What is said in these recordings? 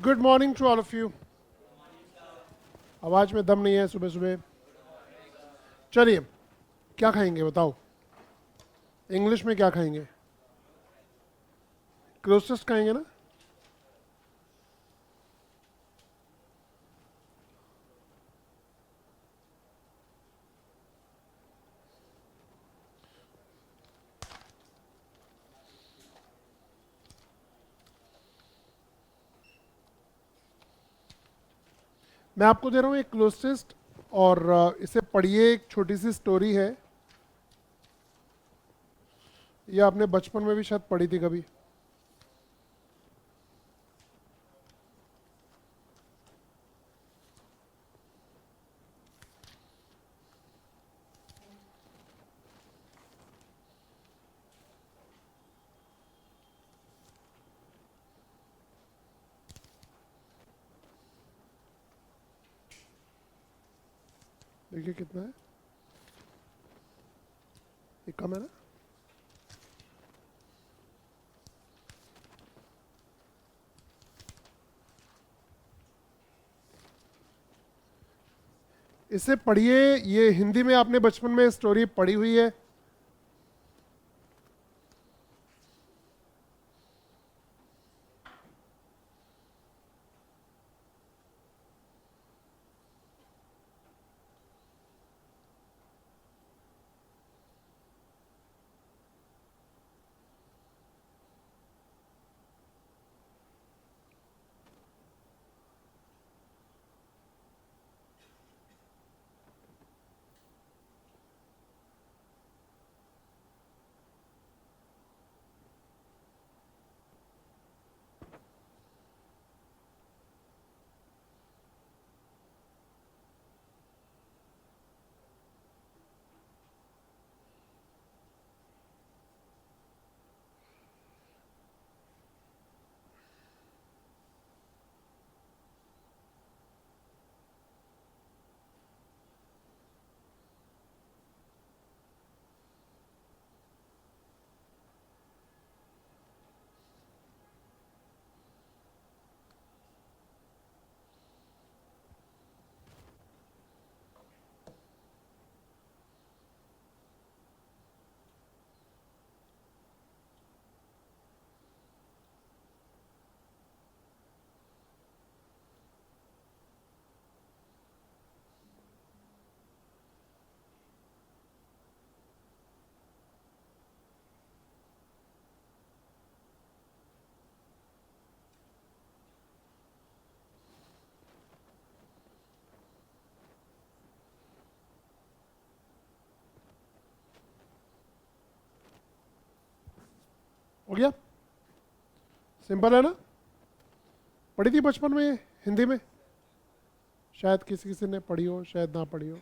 Good morning to all of you. आवाज में दम नहीं है सुबह सुबह। चलिए, क्या खाएंगे बताओ? इंग्लिश में क्या खाएंगे? क्लोसेस्ट खाएंगे ना? मैं आपको दे रहा हूँ एक क्लोसेस्ट, और इसे पढ़िए। एक छोटी सी स्टोरी है, ये आपने बचपन में भी शायद पढ़ी थी कभी। देखिए कितना है, ये कम है ना? इसे पढ़िए। ये हिंदी में आपने बचपन में स्टोरी पढ़ी हुई है। हो गया? सिंपल है ना? पढ़ी थी बचपन में ये हिंदी में? शायद किसी किसी ने पढ़ी हो, शायद ना पढ़ी हो।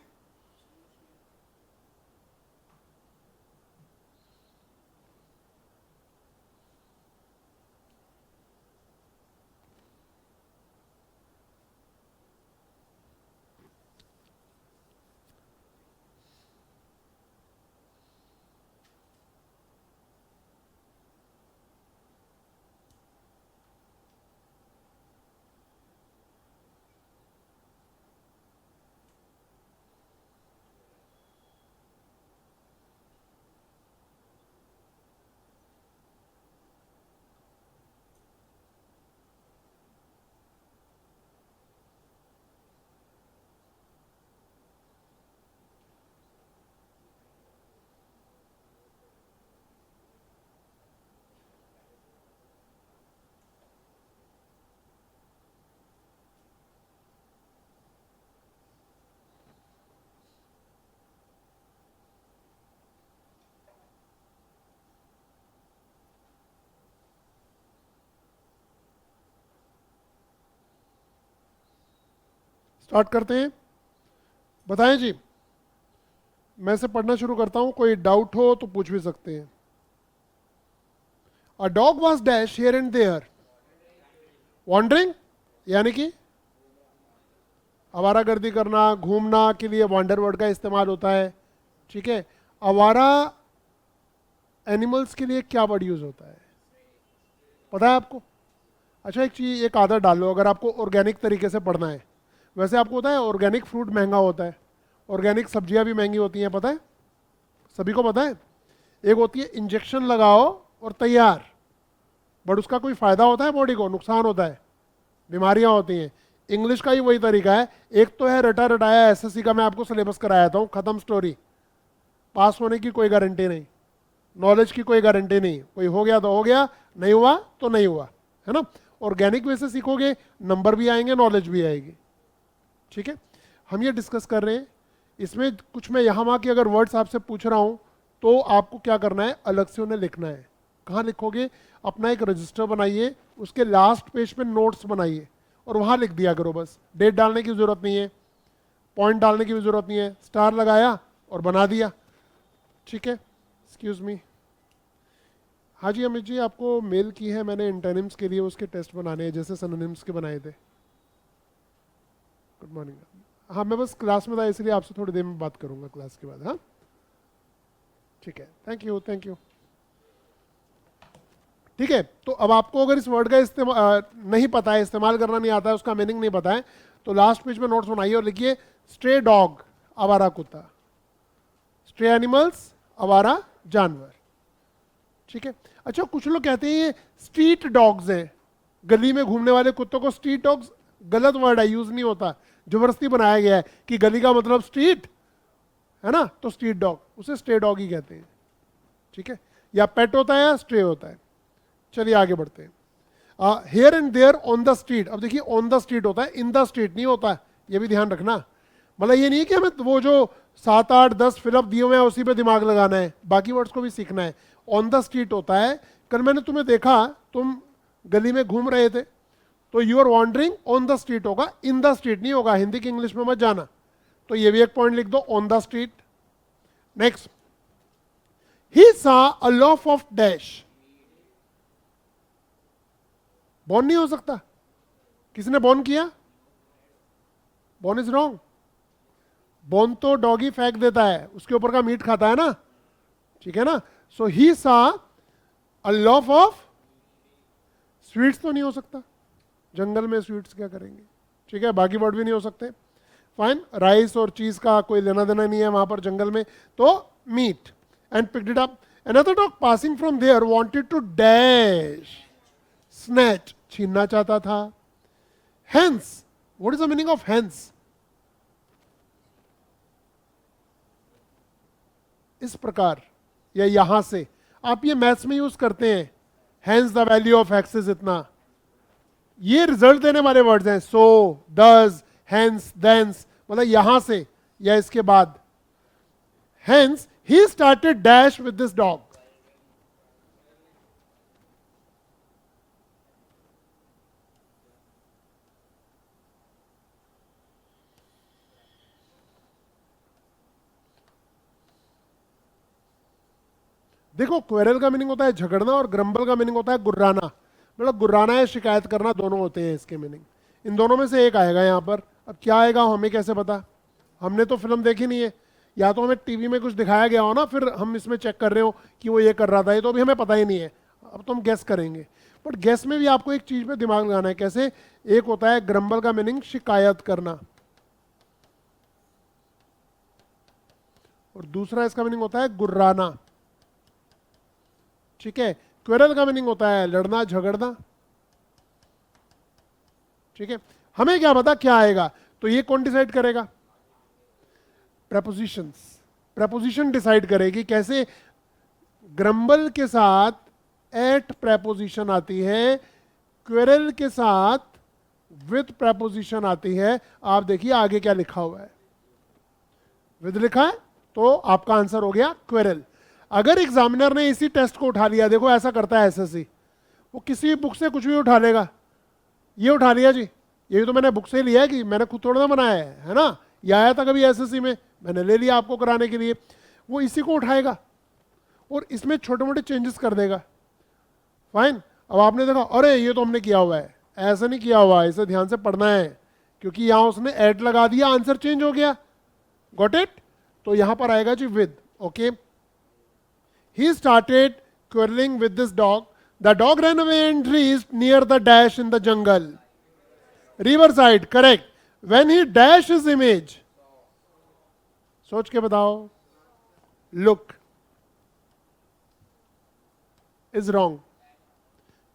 स्टार्ट करते हैं। बताएं जी। मैं से पढ़ना शुरू करता हूं, कोई डाउट हो तो पूछ भी सकते हैं। A dog was dash here and there wandering, यानी कि आवारागर्दी करना, घूमना के लिए वॉन्डर वर्ड का इस्तेमाल होता है। ठीक है। आवारा एनिमल्स के लिए क्या वर्ड यूज होता है, पता है आपको? अच्छा एक चीज, एक आदत डालो, अगर आपको ऑर्गेनिक तरीके से पढ़ना है, वैसे आपको पता है ऑर्गेनिक फ्रूट महंगा होता है, ऑर्गेनिक सब्जियां भी महंगी होती हैं, पता है? सभी को पता है। एक होती है इंजेक्शन लगाओ और तैयार, बट उसका कोई फायदा होता है बॉडी को, नुकसान होता है, बीमारियां होती हैं। इंग्लिश का ही वही तरीका है। एक तो है रटा रटाया एसएससी का, मैं आपको सिलेबस कराया था, खत्म स्टोरी, पास होने की कोई गारंटी नहीं, नॉलेज की कोई गारंटी नहीं, कोई हो गया तो हो गया, नहीं हुआ तो नहीं हुआ, है ना। ऑर्गेनिक वे से सीखोगे, नंबर भी आएंगे, नॉलेज भी आएगी। ठीक है, हम ये डिस्कस कर रहे हैं। इसमें कुछ मैं यहाँ वहाँ के अगर वर्ड्स आपसे पूछ रहा हूँ तो आपको क्या करना है, अलग से उन्हें लिखना है। कहाँ लिखोगे? अपना एक रजिस्टर बनाइए, उसके लास्ट पेज पे नोट्स बनाइए और वहाँ लिख दिया करो बस। डेट डालने की ज़रूरत नहीं है, पॉइंट डालने की भी ज़रूरत नहीं है, स्टार लगाया और बना दिया। ठीक है, एक्सक्यूज मी। हाँ जी अमित जी, आपको मेल की है मैंने एंटोनिम्स के लिए, उसके टेस्ट बनाने हैं जैसे सिनोनिम्स के बनाए थे। Good morning. हाँ मैं बस क्लास में था इसलिए आपसे थोड़ी देर में बात करूंगा क्लास के बाद। हाँ ठीक है, थैंक यू थैंक यू। ठीक है, तो अब आपको अगर इस वर्ड का इस्तेमाल नहीं पता है, इस्तेमाल करना नहीं आता है, उसका मीनिंग नहीं पता है, तो लास्ट पेज में नोट्स बनाइए और लिखिए स्ट्रे डॉग, आवारा कुत्ता, स्ट्रे एनिमल्स, आवारा जानवर। ठीक है, अच्छा कुछ लोग कहते हैं ये स्ट्रीट डॉग्स हैं, गली में घूमने वाले कुत्तों को स्ट्रीट डॉग्स, गलत वर्ड है, यूज नहीं होता, जबरदस्ती बनाया गया है कि गली का मतलब स्ट्रीट है ना, तो स्ट्रीट डॉग, उसे स्ट्रे डॉग ही कहते हैं। ठीक है, या पेट होता है या स्ट्रे होता है। चलिए आगे बढ़ते हैं। Here and there on the street, अब देखिए ऑन द स्ट्रीट होता है, इन द स्ट्रीट नहीं होता है, ये भी ध्यान रखना। मतलब ये नहीं है कि हमें वो जो 7 8 10 फिलअप दिए हुए हैं उसी पे दिमाग लगाना है, बाकी वर्ड्स को भी सीखना है। ऑन द स्ट्रीट होता है, कल मैंने तुम्हें देखा, तुम गली में घूम रहे थे, तो you are wandering on the street होगा, इन द स्ट्रीट नहीं होगा, हिंदी की इंग्लिश में मत जाना। तो ये भी एक पॉइंट लिख दो, ऑन द स्ट्रीट। नेक्स्ट, ही सा अ लॉफ ऑफ डैश, बॉर्न नहीं हो सकता, किसने बॉर्न किया? बॉर्न इज रॉन्ग, बॉर्न तो डॉगी फेंक देता है, उसके ऊपर का मीट खाता है ना, ठीक है ना। सो ही सा अ लॉफ ऑफ, स्वीट्स तो नहीं हो सकता, जंगल में स्वीट्स क्या करेंगे, ठीक है, बाकी वर्ड भी नहीं हो सकते। फाइन, राइस और चीज का कोई लेना देना नहीं है वहां पर जंगल में, तो meat. And picked it up, another dog passing from there wanted to dash, snatch, छीनना चाहता था। Hence, what is the meaning of hence? इस प्रकार या यहां से, आप ये मैथ्स में यूज करते हैं, hence the value of x is इतना, ये रिजल्ट देने वाले वर्ड्स हैं। सो, डज, हेंस, देंस, मतलब यहां से या इसके बाद। Hence he started dash with this dog, देखो क्वेरल का मीनिंग होता है झगड़ना और ग्रम्बल का मीनिंग होता है गुर्राना, मतलब गुर्राना है, शिकायत करना, दोनों होते हैं इसके मीनिंग। इन दोनों में से एक आएगा यहाँ पर। अब क्या आएगा हमें कैसे पता, हमने तो फिल्म देखी नहीं है, या तो हमें टीवी में कुछ दिखाया गया हो ना, फिर हम इसमें चेक कर रहे हो कि वो ये कर रहा था, ये तो अभी हमें पता ही नहीं है, अब तो हम गैस करेंगे। बट गैस में भी आपको एक चीज पे दिमाग लगाना है, कैसे? एक होता है ग्रम्बल का मीनिंग शिकायत करना, और दूसरा इसका मीनिंग होता है गुर्राना। ठीक है, क्वेरल का मीनिंग होता है लड़ना झगड़ना। ठीक है, हमें क्या पता क्या आएगा, तो ये कौन डिसाइड करेगा? प्रेपोजिशंस, प्रेपोजिशन डिसाइड करेगी। कैसे? ग्रम्बल के साथ एट प्रेपोजिशन आती है, क्वेरल के साथ विद प्रेपोजिशन आती है। आप देखिए आगे क्या लिखा हुआ है, विद लिखा है, तो आपका आंसर हो गया क्वेरल। अगर एग्जामिनर ने इसी टेस्ट को उठा लिया, देखो ऐसा करता है एसएससी, वो किसी बुक से कुछ भी उठा लेगा, ये उठा लिया जी, ये तो मैंने बुक से लिया है कि मैंने खुद थोड़ा ना बनाया है ना, ये आया था कभी एसएससी में, मैंने ले लिया आपको कराने के लिए। वो इसी को उठाएगा और इसमें छोटे मोटे चेंजेस कर देगा। फाइन, अब आपने देखा अरे ये तो हमने किया हुआ है, ऐसा नहीं किया हुआ, इसे ध्यान से पढ़ना है, क्योंकि यहां उसने एट लगा दिया, आंसर चेंज हो गया। Got it? तो यहां पर आएगा जी with. Okay, he started quarreling with this dog, the dog ran away and reached near the dash in the jungle. River side, correct. When he dash his image, सोच के बताओ. लुक इज रॉन्ग,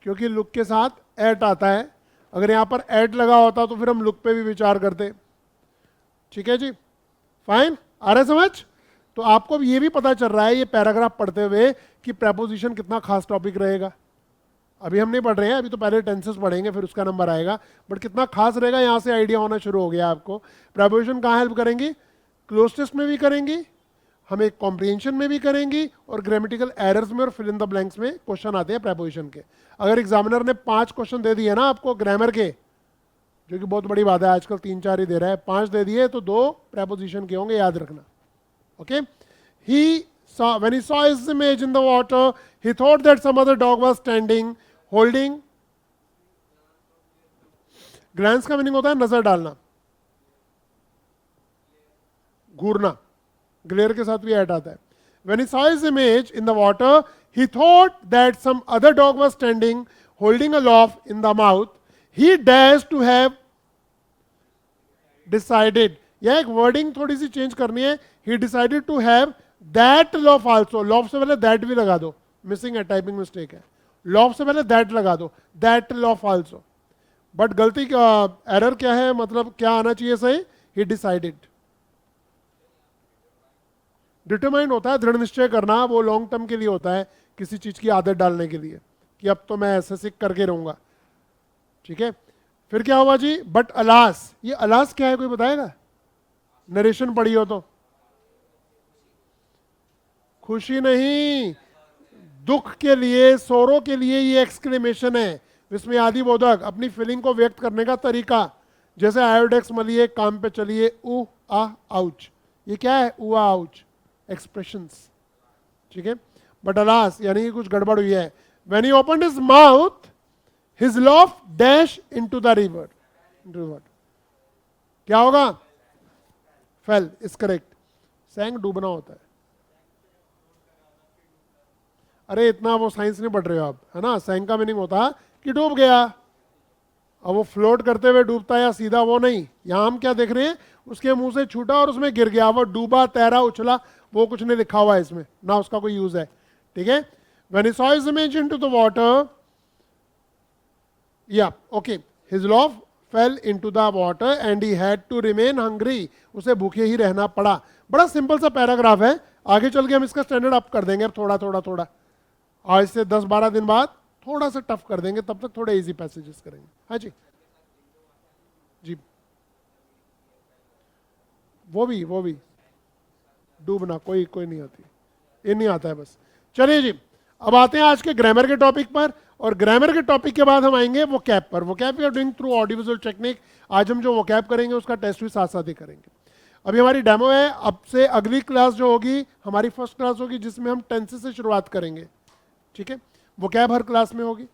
क्योंकि look के साथ eight आता है. अगर यहां पर एट लगा होता तो फिर हम लुक पे भी विचार करते. ठीक है जी, फाइन. आ रहा है समझ? तो आपको अब ये भी पता चल रहा है ये पैराग्राफ पढ़ते हुए कि प्रेपोजिशन कितना खास टॉपिक रहेगा. अभी हम नहीं पढ़ रहे हैं, अभी तो पहले टेंसेस पढ़ेंगे फिर उसका नंबर आएगा. बट कितना खास रहेगा यहां से आइडिया होना शुरू हो गया आपको. प्रेपोजिशन कहाँ हेल्प करेंगी? क्लोज टेस्ट में भी करेंगी, हमें कॉम्प्रिहेंशन में भी करेंगी, और ग्रामेटिकल एरर्स में और फिल इन द ब्लैंक्स में क्वेश्चन आते हैं प्रेपोजिशन के. अगर एग्जामिनर ने 5 क्वेश्चन दे दिए ना आपको ग्रामर के, जो कि बहुत बड़ी बात है, आजकल 3-4 ही दे रहा है, 5 दे दिए तो 2 प्रेपोजिशन के होंगे, याद रखना. Okay. He saw, when he saw his image in the water, he thought that some other dog was standing, holding. Glance का मीनिंग होता है नजर डालना, घूरना. ग्लेयर के साथ भी ऐड आता है. When he saw his image in the water, he thought that some other dog was standing, holding a loaf in the mouth. He dashed to have decided. यह एक वर्डिंग थोड़ी सी चेंज करनी है. He decided to have that loaf also. loaf से पहले that भी लगा दो, मिसिंग है, टाइपिंग मिस्टेक है. loaf से पहले that लगा दो, that loaf also. बट गलती का एरर क्या है, मतलब क्या आना चाहिए सही? He decided. डिटरमाइन होता है दृढ़ निश्चय करना, वो लॉन्ग टर्म के लिए होता है, किसी चीज की आदत डालने के लिए कि अब तो मैं ऐसे सिक करके रहूंगा. ठीक है. फिर क्या हुआ जी? But alas. ये अलास क्या है, कोई बताएगा? नरेशन पढ़ी हो तो. खुशी नहीं, दुख के लिए, सोरो के लिए ये एक्सक्लेमेशन है. इसमें आदि बोधक, अपनी फीलिंग को व्यक्त करने का तरीका. जैसे आयोडेक्स मलिए, काम पे चलिए, ऊ आ आउच. ये क्या है? ऊ आ आउच एक्सप्रेशंस. ठीक है. बट अलास यानी कि कुछ गड़बड़ हुई है. When he opened his mouth, his loaf dash into the river. क्या होगा? Fell is correct. सैंक डूबना होता है. अरे इतना वो साइंस नहीं पढ़ रहे हो आप, है ना. सैंक का मीनिंग होता है कि डूब गया. अब वो फ्लोट करते हुए डूबता है या सीधा, वो नहीं. यहां हम क्या देख रहे हैं? उसके मुंह से छूटा और उसमें गिर गया. वो डूबा, तैरा, उछला, वो कुछ नहीं लिखा हुआ है इसमें, ना उसका कोई यूज है. ठीक है. When he saw his image into the water, या okay, his loaf fell into the water and he had to remain hungry. उसे भूखे ही रहना पड़ा. बड़ा सिंपल सा पैराग्राफ है. आगे चल के हम इसका स्टैंडर्ड अप कर देंगे अब थोड़ा थोड़ा थोड़ा. आज से 10-12 दिन बाद थोड़ा सा टफ कर देंगे, तब तक थोड़े इजी पैसेजेस करेंगे. हाँ जी जी. वो भी डूबना कोई नहीं आती, ये नहीं आता है बस. चलिए जी, अब आते हैं आज के ग्रामर के टॉपिक पर. और ग्रामर के टॉपिक के बाद हम आएंगे वोकैब पर. Vocab we are doing through audio visual technique. आज हम जो वोकैब करेंगे उसका टेस्ट भी साथ साथ ही करेंगे. अभी हमारी डेमो है. अब से अगली क्लास जो होगी हमारी फर्स्ट क्लास होगी, जिसमें हम टेंसेस से शुरुआत करेंगे. ठीक है. वोकैब हर क्लास में होगी,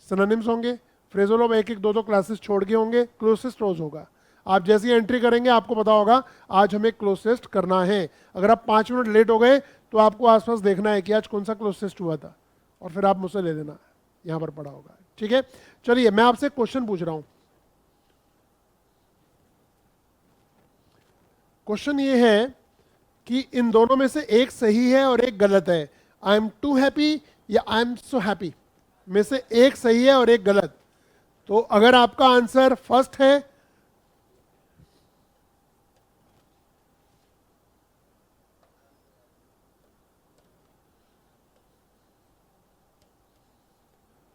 सिनोनिम्स होंगे, फ्रेजल ऑफ 1-1, 2-2 क्लासेस छोड़ के होंगे, क्लोजेस्ट रोज होगा. आप जैसी एंट्री करेंगे आपको पता होगा आज हमें क्लोजेस्ट करना है. अगर आप 5 मिनट लेट हो गए तो आपको आसपास देखना है कि आज कौन सा क्लोजेस्ट हुआ था, और फिर आप मुझसे ले लेना, यहां पर पड़ा होगा. ठीक है. चलिए मैं आपसे क्वेश्चन पूछ रहा हूं. क्वेश्चन ये है कि इन दोनों में से एक सही है और एक गलत है. आई एम टू हैप्पी या आई एम सो हैप्पी में से एक सही है और एक गलत. तो अगर आपका आंसर फर्स्ट है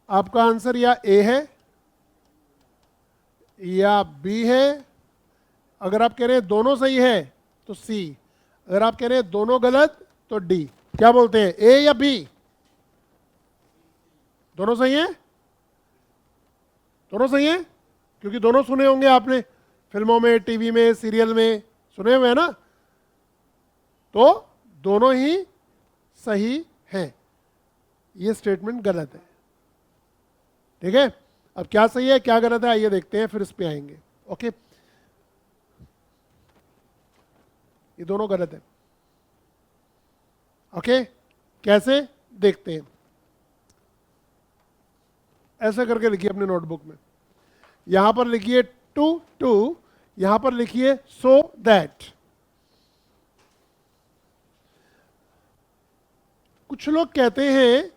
आपका आंसर या ए है या बी है. अगर आप कह रहे हैं दोनों सही है तो सी. अगर आप कह रहे हैं दोनों गलत तो डी. क्या बोलते हैं, ए या बी? दोनों सही है. दोनों सही है क्योंकि दोनों सुने होंगे आपने, फिल्मों में, टीवी में, सीरियल में सुने हुए हैं ना. तो दोनों ही सही हैं. ये स्टेटमेंट गलत है. ठीक है. अब क्या सही है क्या गलत है आइए देखते हैं, फिर इस पे आएंगे. ओके. ये दोनों गलत है. ओके. कैसे देखते हैं. ऐसे करके लिखिए अपनी नोटबुक में, यहां पर लिखिए टू टू, यहां पर लिखिए सो दैट। कुछ लोग कहते हैं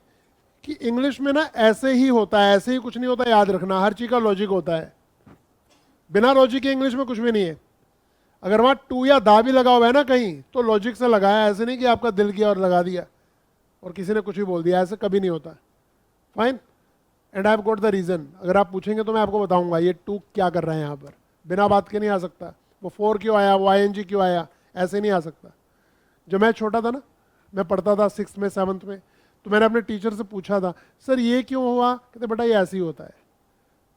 कि इंग्लिश में ना ऐसे ही होता है, ऐसे ही कुछ नहीं होता, याद रखना हर चीज का लॉजिक होता है। बिना लॉजिक के इंग्लिश में कुछ भी नहीं है। अगर वहां टू या दा भी लगा हुआ है ना कहीं, तो लॉजिक से लगाया, ऐसे नहीं कि आपका दिल किया और लगा दिया और किसी ने कुछ भी बोल दिया, ऐसे कभी नहीं होता। Fine, and I have got the reason. अगर आप पूछेंगे तो मैं आपको बताऊंगा ये टू क्या कर रहा है यहाँ पर। बिना बात के नहीं आ सकता। वो फोर क्यों आया, वो ING क्यों आया, ऐसे नहीं आ सकता। जब मैं छोटा था ना, मैं पढ़ता था 6th में 7th में, तो मैंने अपने टीचर से पूछा था, सर ये क्यों हुआ? कहते बेटा ये ऐसे ही होता है।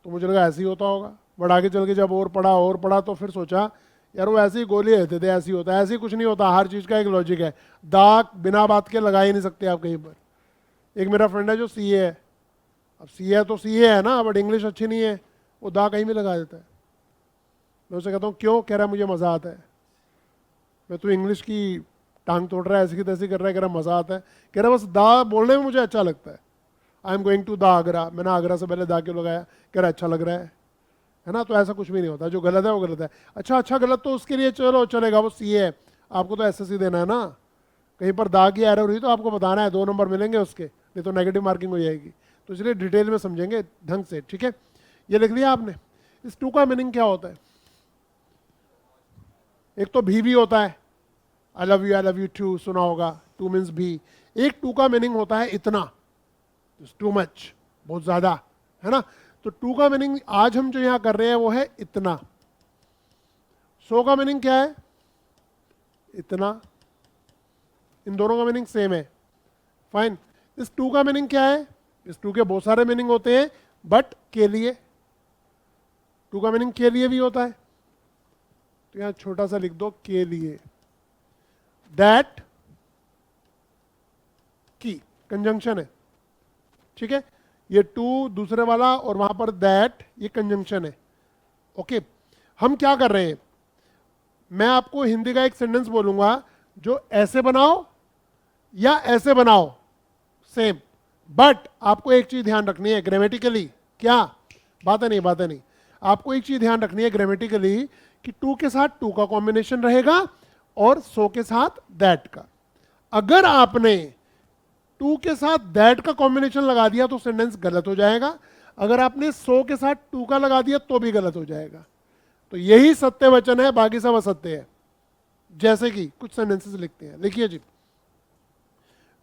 तो मुझे लगा ऐसे ही होता होगा। बट आगे चल के जब और पढ़ा तो फिर सोचा यार वो ऐसे ही गोली देते थे, ऐसे ही होता है। ऐसे ही कुछ नहीं होता, हर चीज़ का एक लॉजिक है। दाग बिना बात के लगा ही नहीं सकते आप कहीं पर। एक मेरा फ्रेंड है जो CA है। अब CA तो CA है ना, बट इंग्लिश अच्छी नहीं है, वो दा कहीं भी लगा देता है। मैं उसे कहता हूँ क्यों? कह रहा है मुझे मज़ा आता है। मैं तो इंग्लिश की टांग तोड़ रहा है, ऐसी की तैसी कर रहा है, कह रहा मज़ा आता है। कह रहा बस दा बोलने में मुझे अच्छा लगता है। I am going to the Agra, मैंने आगरा से पहले दा क्यों लगाया? कह रहा अच्छा लग रहा है ना। तो ऐसा कुछ भी नहीं होता, जो गलत है वो गलत है। अच्छा गलत तो उसके लिए चलो चलेगा, वो CA है, आपको तो SSC देना है ना। कहीं पर दा की एरर हुई तो आपको बताना है, 2 नंबर मिलेंगे उसके, नहीं तो नेगेटिव मार्किंग हो जाएगी। तो इसलिए डिटेल में समझेंगे ढंग से, ठीक है। ये लिख लिया आपने। इस टू का मीनिंग क्या होता है? एक तो भी होता है, आई लव यू टू, सुना होगा, टू मीन्स भी। एक टू का मीनिंग होता है इतना, टू मच, बहुत ज्यादा, है ना। तो टू का मीनिंग आज हम जो यहां कर रहे हैं वो है इतना। सो का मीनिंग क्या है? इतना। इन दोनों का मीनिंग सेम है। फाइन। इस टू का मीनिंग क्या है? इस टू के बहुत सारे मीनिंग होते हैं, बट के लिए, टू का मीनिंग के लिए भी होता है। तो यहां छोटा सा लिख दो, के लिए। दैट की कंजंक्शन है, ठीक है। ये टू दूसरे वाला और वहां पर दैट, ये कंजंक्शन है। ओके, हम क्या कर रहे हैं? मैं आपको हिंदी का एक सेंटेंस बोलूंगा, जो ऐसे बनाओ या ऐसे बनाओ, सेम। बट आपको एक चीज ध्यान रखनी है ग्रामेटिकली। क्या? बातें नहीं। आपको एक चीज ध्यान रखनी है ग्रामेटिकली, कि टू के साथ टू का कॉम्बिनेशन रहेगा और सो के साथ दैट का। अगर आपने टू के साथ दैट का कॉम्बिनेशन लगा दिया तो सेंटेंस गलत हो जाएगा। अगर आपने सो के साथ टू का लगा दिया तो भी गलत हो जाएगा। तो यही सत्य वचन है, बाकी सब असत्य है। जैसे कि कुछ सेंटेंसेस लिखते हैं, लिखिए जी,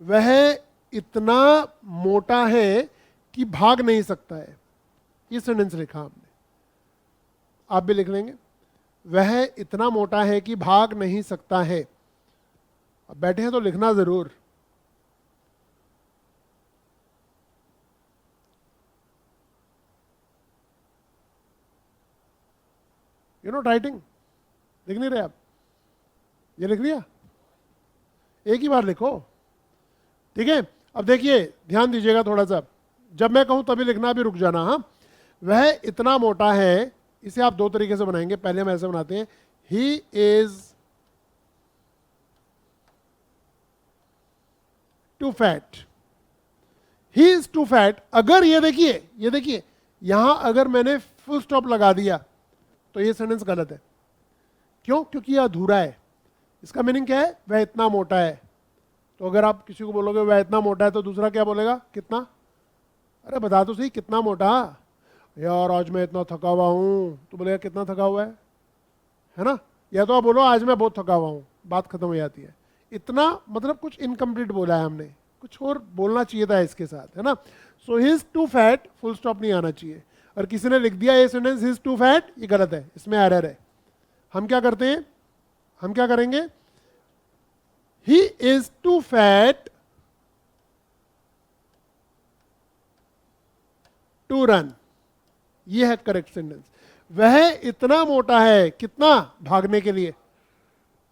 वह इतना मोटा है कि भाग नहीं सकता है। ये सेंटेंस लिखा हमने, आप भी लिख लेंगे। वह इतना मोटा है कि भाग नहीं सकता है। अब बैठे हैं तो लिखना जरूर। यू नो राइटिंग, लिख नहीं रहे आप? ये लिख लिया? एक ही बार लिखो, ठीक है। अब देखिए ध्यान दीजिएगा थोड़ा सा, जब मैं कहूं तभी लिखना, भी रुक जाना। हाँ, वह इतना मोटा है, इसे आप दो तरीके से बनाएंगे। पहले हम ऐसे बनाते हैं, he is too fat. He is too fat. अगर ये देखिए यहां अगर मैंने फुल स्टॉप लगा दिया तो ये सेंटेंस गलत है। क्यों? क्योंकि ये अधूरा है। इसका मीनिंग क्या है? वह इतना मोटा है। तो अगर आप किसी को बोलोगे वह इतना मोटा है, तो दूसरा क्या बोलेगा? कितना? अरे बता तो सही, कितना मोटा? यार आज मैं इतना थका हुआ हूं, तो बोलेगा कितना थका हुआ है ना। या तो आप बोलो आज मैं बहुत थका हुआ हूं, बात खत्म हो जाती है। इतना मतलब कुछ इनकम्प्लीट बोला है हमने, कुछ और बोलना चाहिए था इसके साथ, है ना। So he is too fat, full stop नहीं आना चाहिए। और किसी ने लिख दिया ये sentence he is too fat, ये गलत है, इसमें एरर है। हम क्या करते हैं, हम क्या करेंगे? He is too fat to run, ये है करेक्ट सेंटेंस। वह इतना मोटा है, कितना? भागने के लिए।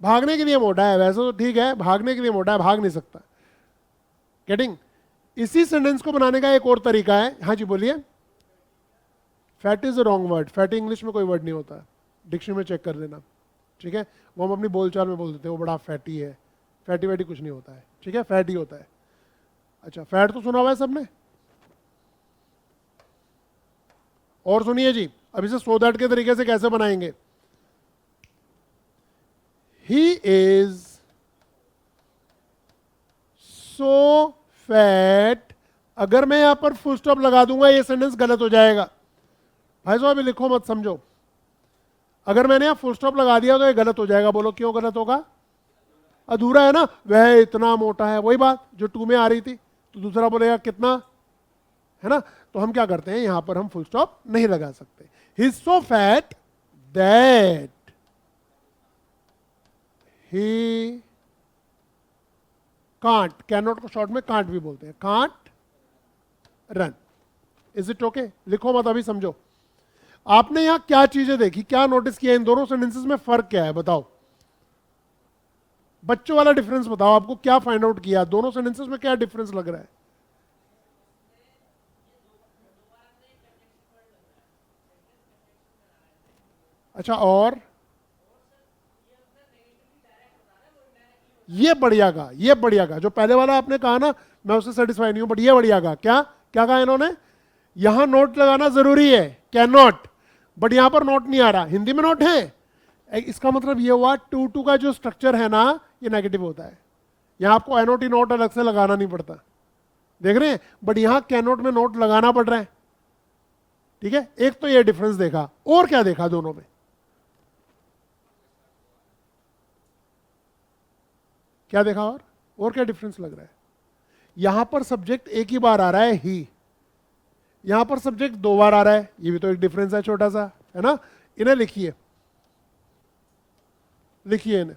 भागने के लिए मोटा है, वैसे तो ठीक है, भागने के लिए मोटा है, भाग नहीं सकता। गेटिंग? इसी सेंटेंस को बनाने का एक और तरीका है। हाँ जी बोलिए। Fat is a wrong word. Fat English में कोई वर्ड नहीं होता, डिक्शनरी में चेक कर लेना, ठीक है। वो हम अपनी बोलचाल में बोल देते हैं वो बड़ा फैटी है। फैटी वैटी कुछ नहीं होता है, ठीक है, फैट ही होता है। अच्छा, फैट तो सुना हुआ है सबने? और सुनिए जी, अब इसे सो दैट के तरीके से कैसे बनाएंगे? ही इज सो फैट, अगर मैं यहां पर फुल स्टॉप लगा दूंगा ये सेंटेंस गलत हो जाएगा। भाई साहब अभी लिखो मत, समझो। अगर मैंने यहां फुल स्टॉप लगा दिया तो ये गलत हो जाएगा। बोलो क्यों गलत होगा? अधूरा है ना, वह इतना मोटा है, वही बात जो टू में आ रही थी। तो दूसरा बोलेगा कितना, है ना। तो हम क्या करते हैं, यहां पर हम फुल स्टॉप नहीं लगा सकते। ही is so fat that he can't, can not को शॉर्ट में कांट भी बोलते हैं, can't run. Is it okay? लिखो मत, अभी समझो। आपने यहां क्या चीजें देखी, क्या नोटिस किया, इन दोनों सेंटेंसेस में फर्क क्या है बताओ। बच्चों वाला डिफरेंस बताओ, आपको क्या फाइंड आउट किया, दोनों सेंटेंसेस में क्या डिफरेंस लग रहा है? अच्छा, और ये बढ़िया का, ये बढ़िया का, जो पहले वाला आपने कहा ना, मैं उससे सेटिस्फाई नहीं हूं, बट ये बढ़िया का क्या क्या कहा इन्होंने? यहां नोट लगाना जरूरी है, कैन नॉट, बट यहां पर नोट नहीं आ रहा। हिंदी में नोट है। इसका मतलब ये हुआ टू टू का जो स्ट्रक्चर है ना, ये नेगेटिव होता है। यहां आपको एनोटी नोट अलग से लगाना नहीं पड़ता, देख रहे हैं, बट यहां कैन नोट में नोट लगाना पड़ रहा है। ठीक है, एक तो ये डिफरेंस देखा, और क्या देखा दोनों में? क्या देखा और क्या डिफरेंस लग रहा है? यहां पर सब्जेक्ट एक ही बार आ रहा है ही, यहां पर सब्जेक्ट दो बार आ रहा है, ये भी तो एक डिफरेंस है छोटा सा, है ना। इन्हें लिखिए, लिखिए इन्हें।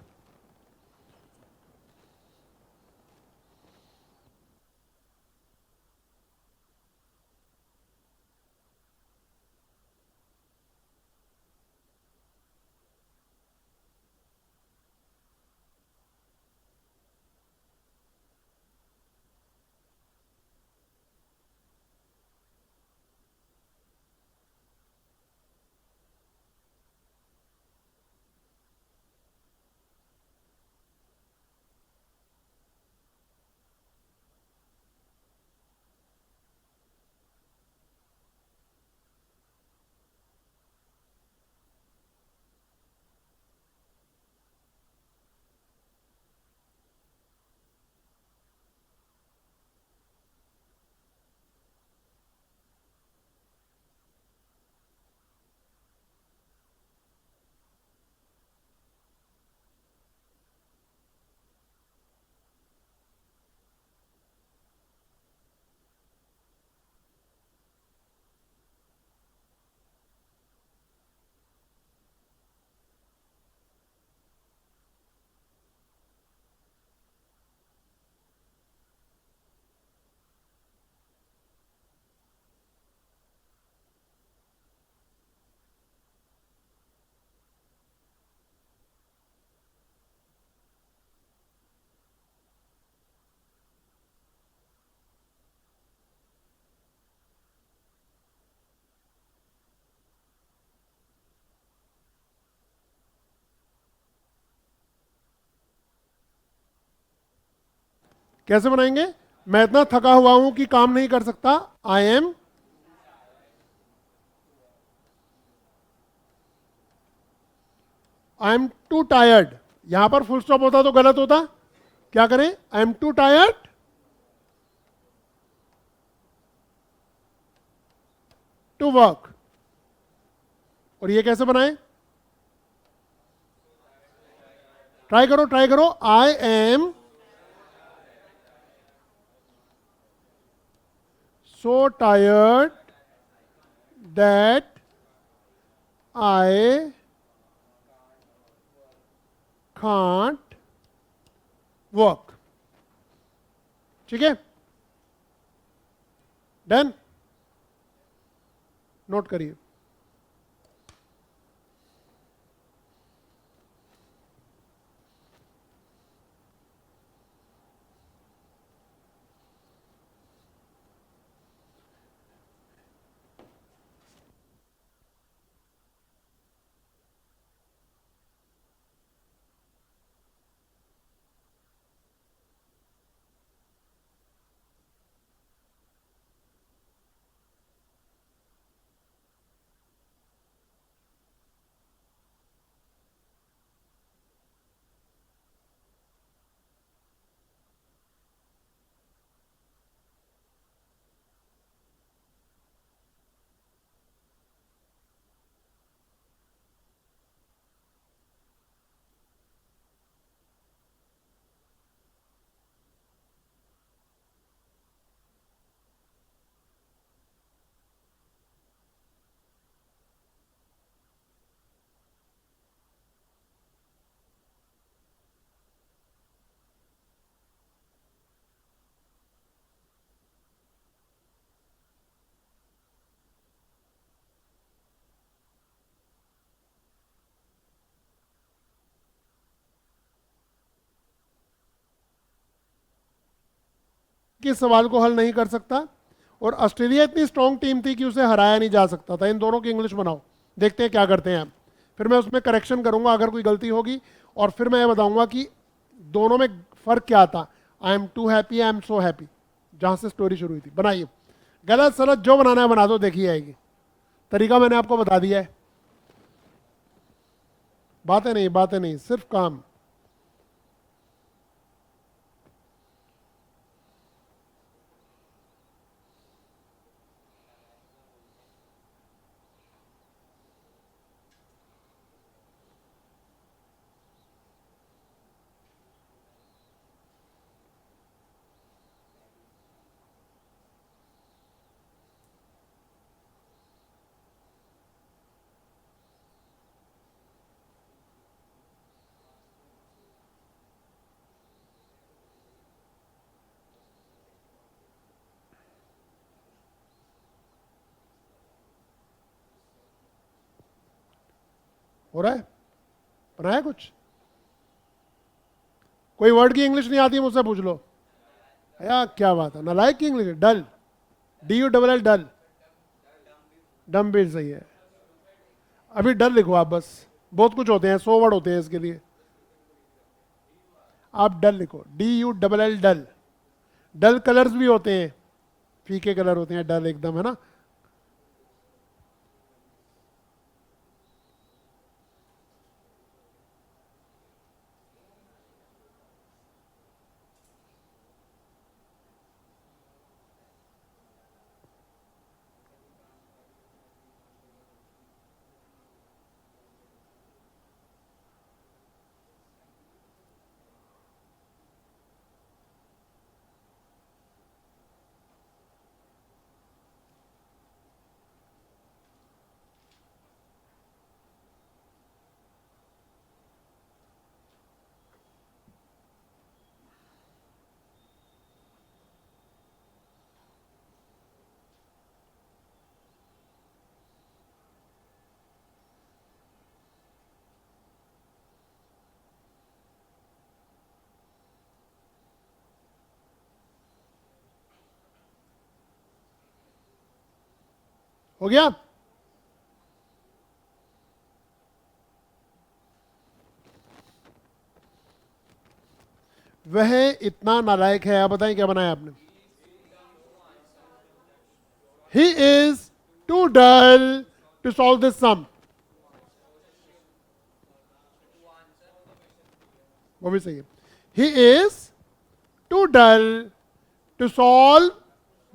कैसे बनाएंगे? मैं इतना थका हुआ हूं कि काम नहीं कर सकता, आई एम टू टायर्ड। यहां पर फुल स्टॉप होता तो गलत होता, क्या करें? I am too tired to work. और ये कैसे बनाए? ट्राई करो, ट्राई करो। I am so tired that I can't work. ठीक है, डन। नोट करिए। किस सवाल को हल नहीं कर सकता, और ऑस्ट्रेलिया इतनी स्ट्रॉन्ग टीम थी कि उसे हराया नहीं जा सकता था। इन दोनों की इंग्लिश बनाओ, देखते हैं क्या करते हैं हम। फिर मैं उसमें करेक्शन करूंगा अगर कोई गलती होगी, और फिर मैं ये बताऊंगा कि दोनों में फर्क क्या था। I am too happy, I am so happy, जहां से स्टोरी शुरू हुई थी। बनाइए, गलत सलत जो बनाना है बना दो, देखिए आएगी। तरीका मैंने आपको बता दिया है, बातें नहीं, सिर्फ काम। हो रहा है, बनाया कुछ? कोई वर्ड की इंग्लिश नहीं आती मुझसे पूछ लो। यार क्या बात है, नालायक की इंग्लिश, डल, DULL, डल। डम भी सही है। अभी डल लिखो आप बस, बहुत कुछ होते हैं, 100 वर्ड होते हैं इसके लिए। आप डल लिखो, DULL, डल। डल कलर्स भी होते हैं, फीके कलर होते हैं, डल एकदम, है ना। हो गया। वह इतना नालायक है, आप बताएं क्या बनाया आपने। He is too dull to solve this sum, वो भी सही है। He is too dull to solve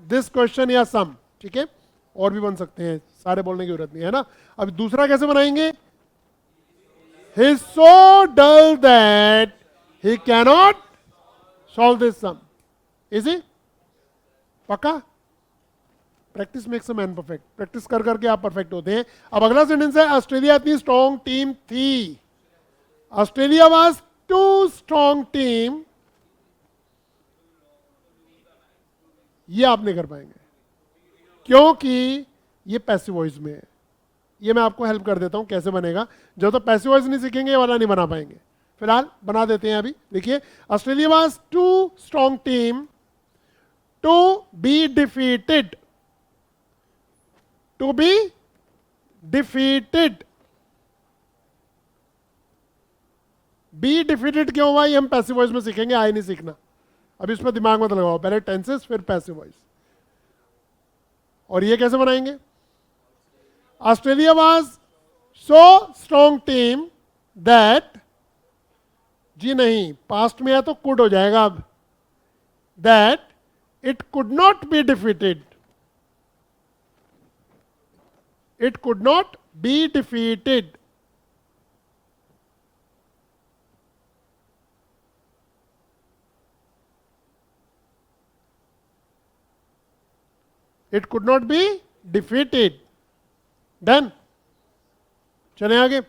this question या सम, ठीक है। और भी बन सकते हैं, सारे बोलने की जरूरत नहीं है ना। अब दूसरा कैसे बनाएंगे। He is so dull that he cannot solve this sum. Easy, पक्का। Practice makes a man perfect, practice कर करके आप परफेक्ट होते हैं। अब अगला सेंटेंस है, ऑस्ट्रेलिया इतनी स्ट्रॉन्ग टीम थी। Australia was too strong team, ये आप नहीं कर पाएंगे क्योंकि ये पैसिव वॉइस में है। ये मैं आपको हेल्प कर देता हूं कैसे बनेगा। जब तक पैसिव वॉइस नहीं सीखेंगे ये वाला नहीं बना पाएंगे। फिलहाल बना देते हैं अभी। देखिए, Australia was too strong team to be defeated, to be defeated. Be defeated क्यों हुआ ये हम पैसिव वॉइस में सीखेंगे, आए नहीं सीखना। अभी इसमें दिमाग मत लगाओ, पहले टेंसेस फिर पैसिव वॉइस। और ये कैसे बनाएंगे। Australia was so strong team that, जी नहीं पास्ट में है तो कुड हो जाएगा अब, that it could not be defeated, it could not be defeated. It could not be defeated. Done. चले आगे।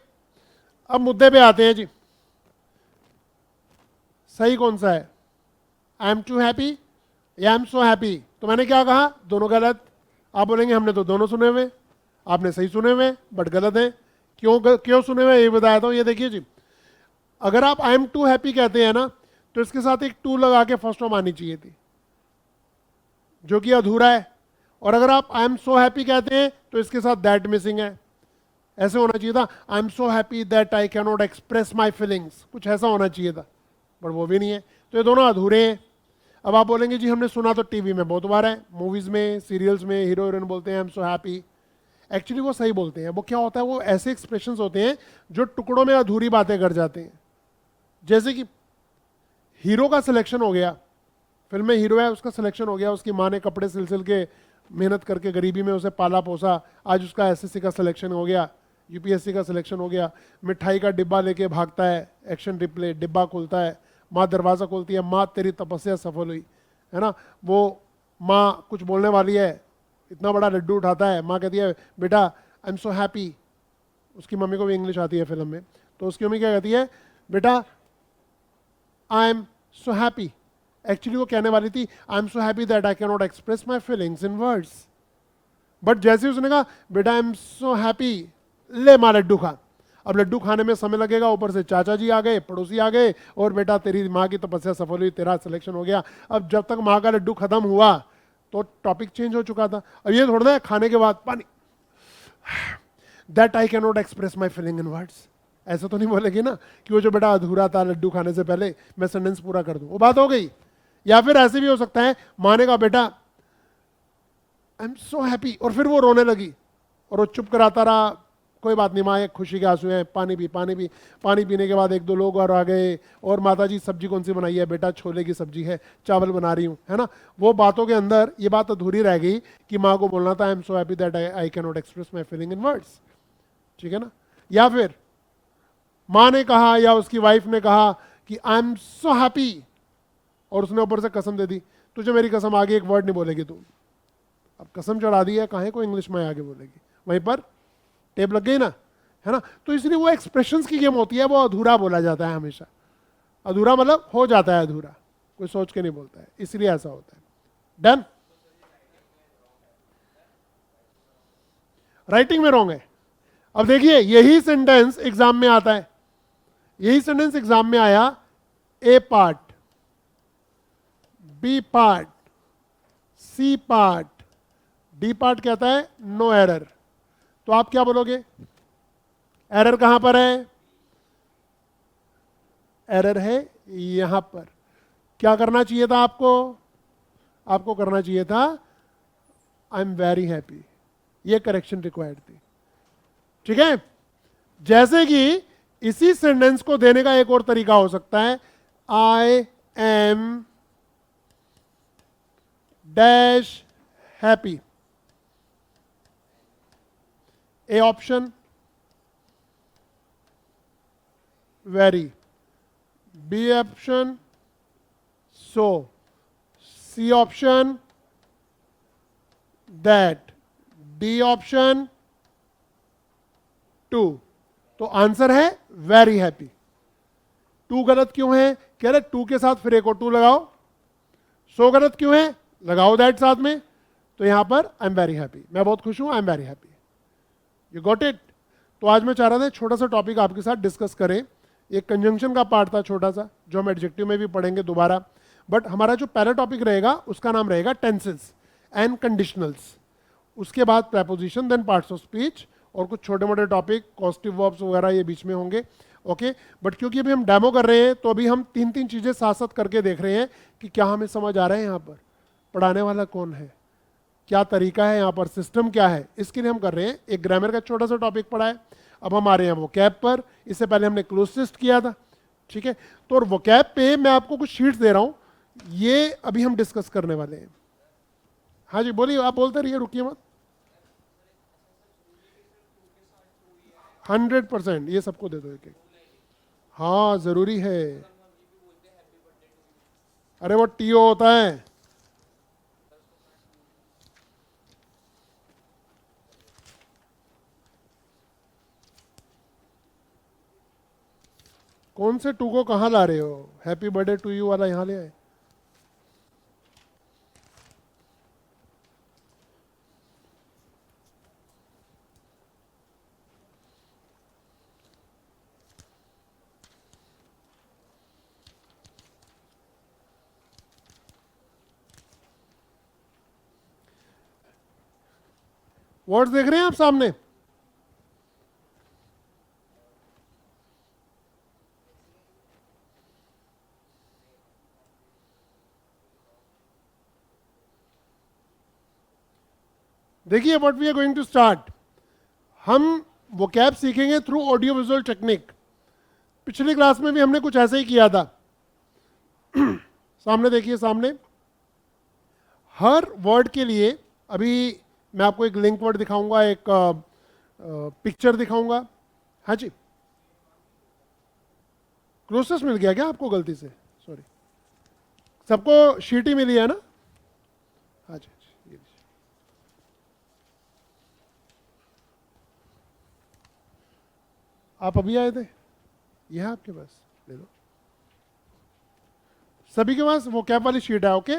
अब मुद्दे पे आते हैं जी। सही कौन सा है, आई एम टू हैप्पी या आई एम सो हैप्पी। तो मैंने क्या कहा, दोनों गलत। आप बोलेंगे हमने तो दोनों सुने हुए। आपने सही सुने हुए बट गलत है। क्यों सुने हुए ये बताया था। ये देखिए जी, अगर आप आई एम टू हैप्पी कहते हैं ना, तो इसके साथ एक टू लगा के फर्स्ट फॉर्म आनी चाहिए थी। जो कि अधूरा है। और अगर आप आई एम सो हैप्पी कहते हैं तो इसके साथ दैट मिसिंग है। ऐसे होना चाहिए था, I am so happy that I can not express my feelings, कुछ ऐसा होना चाहिए था, पर वो भी नहीं है। तो ये दोनों अधूरे हैं। अब आप बोलेंगे जी हमने सुना तो टीवी में बहुत बार है, मूवीज में, सीरियल्स में हीरो हीरोइन बोलते हैं आई एम सो हैप्पी। एक्चुअली वो सही बोलते हैं। वो क्या होता है, वो ऐसे एक्सप्रेशंस होते हैं जो टुकड़ों में अधूरी बातें कर जाते हैं। जैसे कि हीरो का सिलेक्शन हो गया, फिल्म में हीरो है, उसका सिलेक्शन हो गया, उसकी माँ ने कपड़े सिल सिल के मेहनत करके गरीबी में उसे पाला पोसा, आज उसका एसएससी का सिलेक्शन हो गया, यूपीएससी का सिलेक्शन हो गया। मिठाई का डिब्बा लेके भागता है, एक्शन रिप्ले, डिब्बा खुलता है, माँ दरवाज़ा खोलती है, माँ तेरी तपस्या सफल हुई, है ना। वो माँ कुछ बोलने वाली है, इतना बड़ा लड्डू उठाता है, माँ कहती है बेटा आई एम सो हैप्पी। उसकी मम्मी को भी इंग्लिश आती है फिल्म में, तो उसकी मम्मी क्या कहती है, बेटा आई एम सो हैप्पी। एक्चुअली वो कहने वाली थी आई am so happy that I can not express my feelings in words. But जैसे ही उसने कहा बेटा आई एम सो हैप्पी, ले माँ लड्डू खा। अब लड्डू खाने में समय लगेगा, ऊपर से चाचा जी आ गए, पड़ोसी आ गए, और बेटा तेरी माँ की तपस्या सफल हुई, तेरा सिलेक्शन हो गया। अब जब तक माँ का लड्डू खत्म हुआ तो टॉपिक चेंज हो चुका था। अब ये थोड़ा ना खाने के बाद पानी, that I can not express my feeling in words, ऐसा तो नहीं बोलेगी ना कि वो जो बेटा अधूरा था लड्डू खाने से पहले, मैं सेंटेंस पूरा कर दूं, वो बात हो गई। या फिर ऐसे भी हो सकता है, माँ ने कहा बेटा आई एम सो हैप्पी, और फिर वो रोने लगी और वो चुप कराता रहा, कोई बात नहीं माँ, एक खुशी के आंसू हैं, पानी पी पानी पी। पानी पीने के बाद एक दो लोग और आ गए, और माता जी सब्जी कौन सी बनाई है, बेटा छोले की सब्जी है, चावल बना रही हूँ, है ना। वो बातों के अंदर ये बात अधूरी रह गई कि माँ को बोलना था I am so happy that I can not express my feeling in words, ठीक है ना। या फिर माँ ने कहा या उसकी वाइफ ने कहा कि आई एम सो हैप्पी, और उसने ऊपर से कसम दे दी, तुझे मेरी कसम, आगे एक वर्ड नहीं बोलेगी तू। अब कसम चढ़ा दी है, काहे को इंग्लिश में आगे बोलेगी, वहीं पर टेप लग गई ना, है ना। तो इसलिए वो एक्सप्रेशंस की गेम होती है, वो अधूरा बोला जाता है हमेशा। अधूरा मतलब हो जाता है अधूरा, कोई सोच के नहीं बोलता है, इसलिए ऐसा होता है। डन। राइटिंग में रॉन्ग है। अब देखिए यही सेंटेंस एग्जाम में आता है, यही सेंटेंस एग्जाम में आया, A part, B part, C part, D part कहता है नो एरर। तो आप क्या बोलोगे, एरर कहां पर है, एरर है यहां पर। क्या करना चाहिए था आपको, आपको करना चाहिए था आई एम वेरी हैप्पी, ये करेक्शन रिक्वायर्ड थी, ठीक है। जैसे कि इसी सेंटेंस को देने का एक और तरीका हो सकता है, I am dash happy, A option very, B option so, C option that, D option too. तो आंसर है वेरी हैप्पी। टू गलत क्यों है, कह रहे टू के साथ फिर एक और टू लगाओ। सो गलत क्यों है, लगाओ दैट साथ में। तो यहां पर आई एम वेरी हैप्पी, मैं बहुत खुश हूं, I am very happy. You got it. तो आज मैं चाह रहा था छोटा सा टॉपिक आपके साथ डिस्कस करें। एक कंजंक्शन का पार्ट था छोटा सा, जो हम एडजेक्टिव में भी पढ़ेंगे दोबारा। बट हमारा जो पहला टॉपिक रहेगा उसका नाम रहेगा टेंसेस एंड कंडीशनल्स। उसके बाद preposition, then parts of speech, और कुछ छोटे मोटे टॉपिक कॉस्टिव वर्ब्स वगैरह ये बीच में होंगे। ओके। बट क्योंकि अभी हम डेमो कर रहे हैं तो अभी हम तीन तीन चीज़ें साथ साथ करके देख रहे हैं कि क्या हमें समझ आ रहा है, यहाँ पर पढ़ाने वाला कौन है, क्या तरीका है, यहाँ पर सिस्टम क्या है, इसके लिए हम कर रहे हैं। एक ग्रामर का छोटा सा टॉपिक पढ़ा है, अब हम आ रहे हैं वो कैप पर। इससे पहले हमने क्लोज टेस्ट किया था, ठीक है। तो और वो कैप पे मैं आपको कुछ शीट्स दे रहा हूँ, ये अभी हम डिस्कस करने वाले हैं। हाँ जी बोलिए, आप बोलते रहिए, रुकिए मत। 100% ये सबको दे दो एक एक। हाँ जरूरी है। अरे वो टीओ होता है। कौन से टू को कहाँ ला रहे हो, हैप्पी बर्थडे टू यू वाला यहाँ ले आए। वर्ड्स देख रहे हैं आप सामने? देखिए what we are going to start, हम वोकैब सीखेंगे थ्रू ऑडियो विजुअल टेक्निक। पिछली क्लास में भी हमने कुछ ऐसा ही किया था। सामने देखिए, सामने हर वर्ड के लिए अभी मैं आपको एक लिंक वर्ड दिखाऊंगा, एक पिक्चर दिखाऊंगा। हाँ जी, क्लोसेस मिल गया क्या आपको गलती से? सॉरी, सबको शीट ही मिली है ना? हाँ जी, ये लीजिए। आप अभी आए थे, यह है आपके पास, ले लो। सभी के पास वो कैप वाली शीट है, ओके?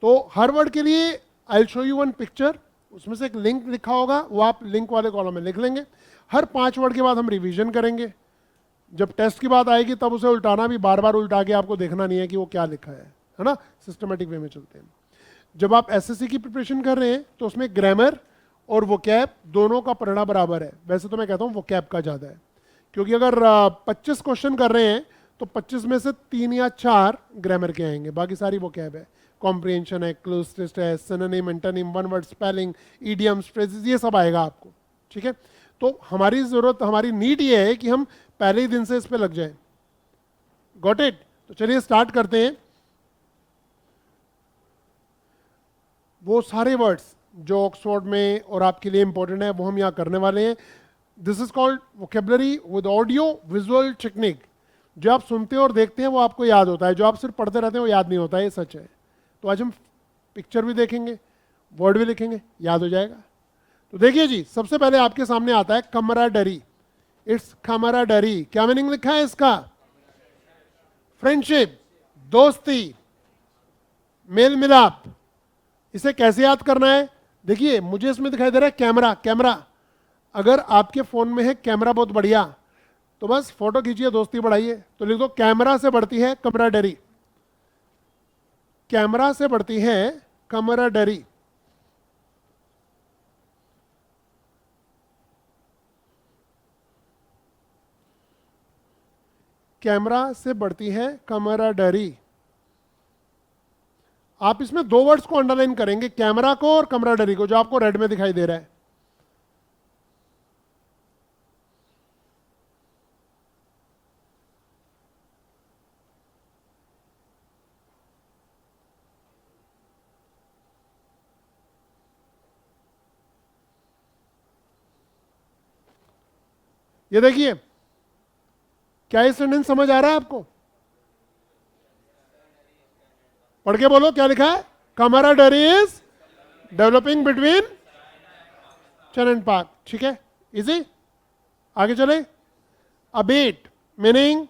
तो हर वर्ड के लिए I show you one picture, उसमें से एक लिंक लिखा होगा, वो आप लिंक वाले कॉलम में लिख लेंगे। हर 5 वर्ड के बाद हम रिवीजन करेंगे। जब टेस्ट की बात आएगी तब उसे उल्टाना भी, बार बार उल्टा के आपको देखना नहीं है कि वो क्या लिखा है ना? सिस्टमेटिक वे में चलते हैं। जब आप एसएससी की प्रिपरेशन कर रहे हैं तो उसमें ग्रामर और वोकैब दोनों का पढ़ना बराबर है। वैसे तो मैं कहता हूँ वोकैब का ज़्यादा है, क्योंकि अगर 25 क्वेश्चन कर रहे हैं तो 25 में से 3 या 4 ग्रामर के आएंगे, बाकी सारी वोकैब है। कॉम्प्रिहेंशन है, क्लोज टेस्ट है, synonym, antonym, one word spelling, idioms, phrases, ये सब आएगा आपको। ठीक है, तो हमारी ज़रूरत, हमारी नीड ये है कि हम पहले ही दिन से इस पे लग जाएं। Got it? तो चलिए स्टार्ट करते हैं। वो सारे वर्ड्स जो ऑक्सफोर्ड में और आपके लिए इंपॉर्टेंट है वो हम यहाँ करने वाले हैं। This is called vocabulary with audio visual technique. जो आप सुनते हैं और देखते हैं वो आपको याद होता है, जो आप सिर्फ पढ़ते रहते हैं वो याद नहीं होता है, ये सच है। तो आज हम पिक्चर भी देखेंगे, वर्ड भी लिखेंगे, याद हो जाएगा। तो देखिए जी, सबसे पहले आपके सामने आता है कमराडरी। It's camaraderie. क्या मीनिंग लिखा है इसका? फ्रेंडशिप, दोस्ती, मेल मिलाप। इसे कैसे याद करना है? देखिए मुझे इसमें दिखाई दे रहा है कैमरा। कैमरा, अगर आपके फोन में है कैमरा बहुत बढ़िया, तो बस फोटो खींचिए, दोस्ती बढ़ाइए। तो लिख दो कैमरा से बढ़ती है कमराडरी। कैमरा से बढ़ती है कमराडरी। कैमरा से बढ़ती है कमराडरी। आप इसमें 2 वर्ड्स को अंडरलाइन करेंगे, कैमरा को और कमराडरी को, जो आपको रेड में दिखाई दे रहा है। ये देखिए, क्या ये सेंटेंस समझ आ रहा है आपको? पढ़ के बोलो, क्या लिखा है? कमराडरी इज डेवलपिंग बिटवीन चन एंड पाक। ठीक है, इजी। आगे चले। अबेट मीनिंग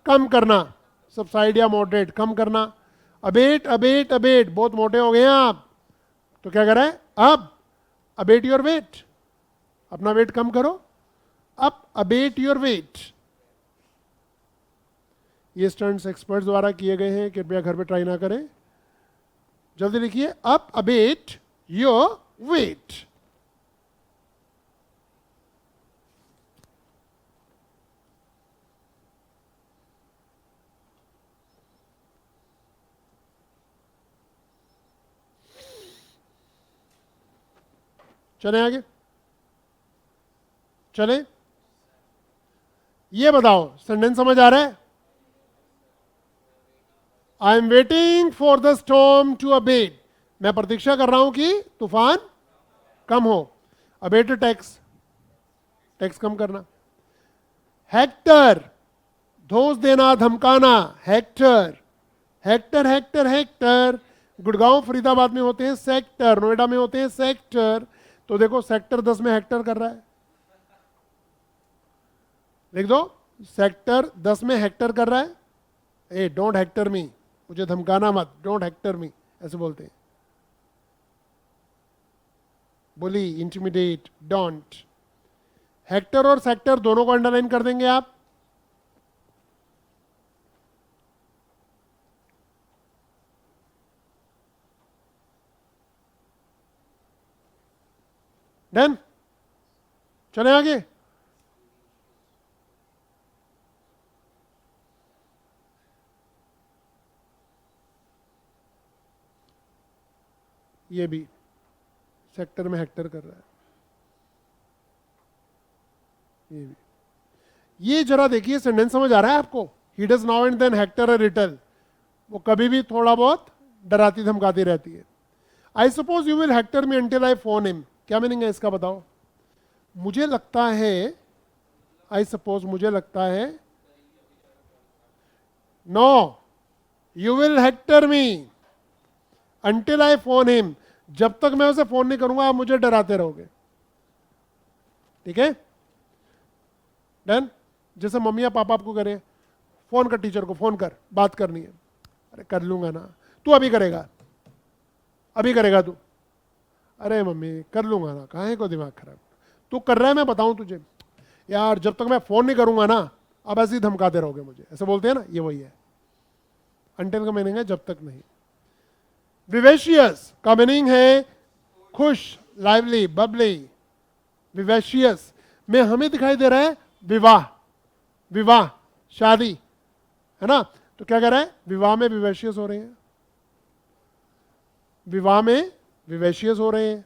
कम करना, सबसाइड या मॉडरेट, कम करना। अबेट अबेट अबेट, बहुत मोटे हो गए हैं आप, तो क्या कर रहा है? अब अबेट योर वेट, अपना वेट कम करो। अब अबेट योर वेट। ये स्टंट्स एक्सपर्ट्स द्वारा किए गए हैं, कृपया घर पे ट्राई ना करें। जल्दी लिखिए, अप अबेट योर वेट। चले आगे, चले। ये बताओ, सेंटेंस समझ आ रहा है? I am waiting for the storm to abate. मैं प्रतीक्षा कर रहा हूं कि तूफान कम हो। अबेट टैक्स, टैक्स कम करना। हेक्टर, धोस देना, धमकाना। Hector, hector hector hector. Gurgaon Faridabad में होते हैं सेक्टर, नोएडा में होते हैं सेक्टर। तो देखो सेक्टर 10 में हेक्टर कर रहा है, लिख दो सेक्टर 10 में हेक्टर कर रहा है। ए डोंट हेक्टर मी, मुझे धमकाना मत, डोंट हेक्टर मी ऐसे बोलते हैं। बुली, इंटिमिडेट, डोंट। हेक्टर और सेक्टर दोनों को अंडरलाइन कर देंगे आप। डन, चले आगे। ये भी सेक्टर में हेक्टर कर रहा है, ये भी। ये जरा देखिए, सेंटेंस समझ आ रहा है आपको? He does now and then hector a little, वो कभी भी थोड़ा बहुत डराती धमकाती रहती है। I suppose you will hector me until I phone him, क्या मीनिंग है इसका बताओ? मुझे लगता है, आई सपोज मुझे लगता है, no, you will hector me until I phone him, जब तक मैं उसे फोन नहीं करूंगा आप मुझे डराते रहोगे। ठीक है, डन। जैसे मम्मी या पापा आपको करें, फोन कर टीचर को, फोन कर, बात करनी है। अरे कर लूंगा ना, तू अभी करेगा, अभी करेगा तू। अरे मम्मी कर लूंगा ना, काहे को दिमाग खराब, तू कर रहा है मैं बताऊं तुझे, यार जब तक मैं फोन नहीं करूंगा ना, अब ऐसे ही धमकाते रहोगे मुझे, ऐसे बोलते हैं ना, ये वही है। अंटिल का मीनिंग है जब तक नहीं। विवेशियस का मीनिंग है खुश, लाइवली, बबली। विवेशियस में हमें दिखाई दे रहा है विवाह, विवाह, शादी, है ना? तो क्या कह रहा है? विवाह में विवेशियस हो रहे हैं, विवाह में विवेशियस हो रहे हैं।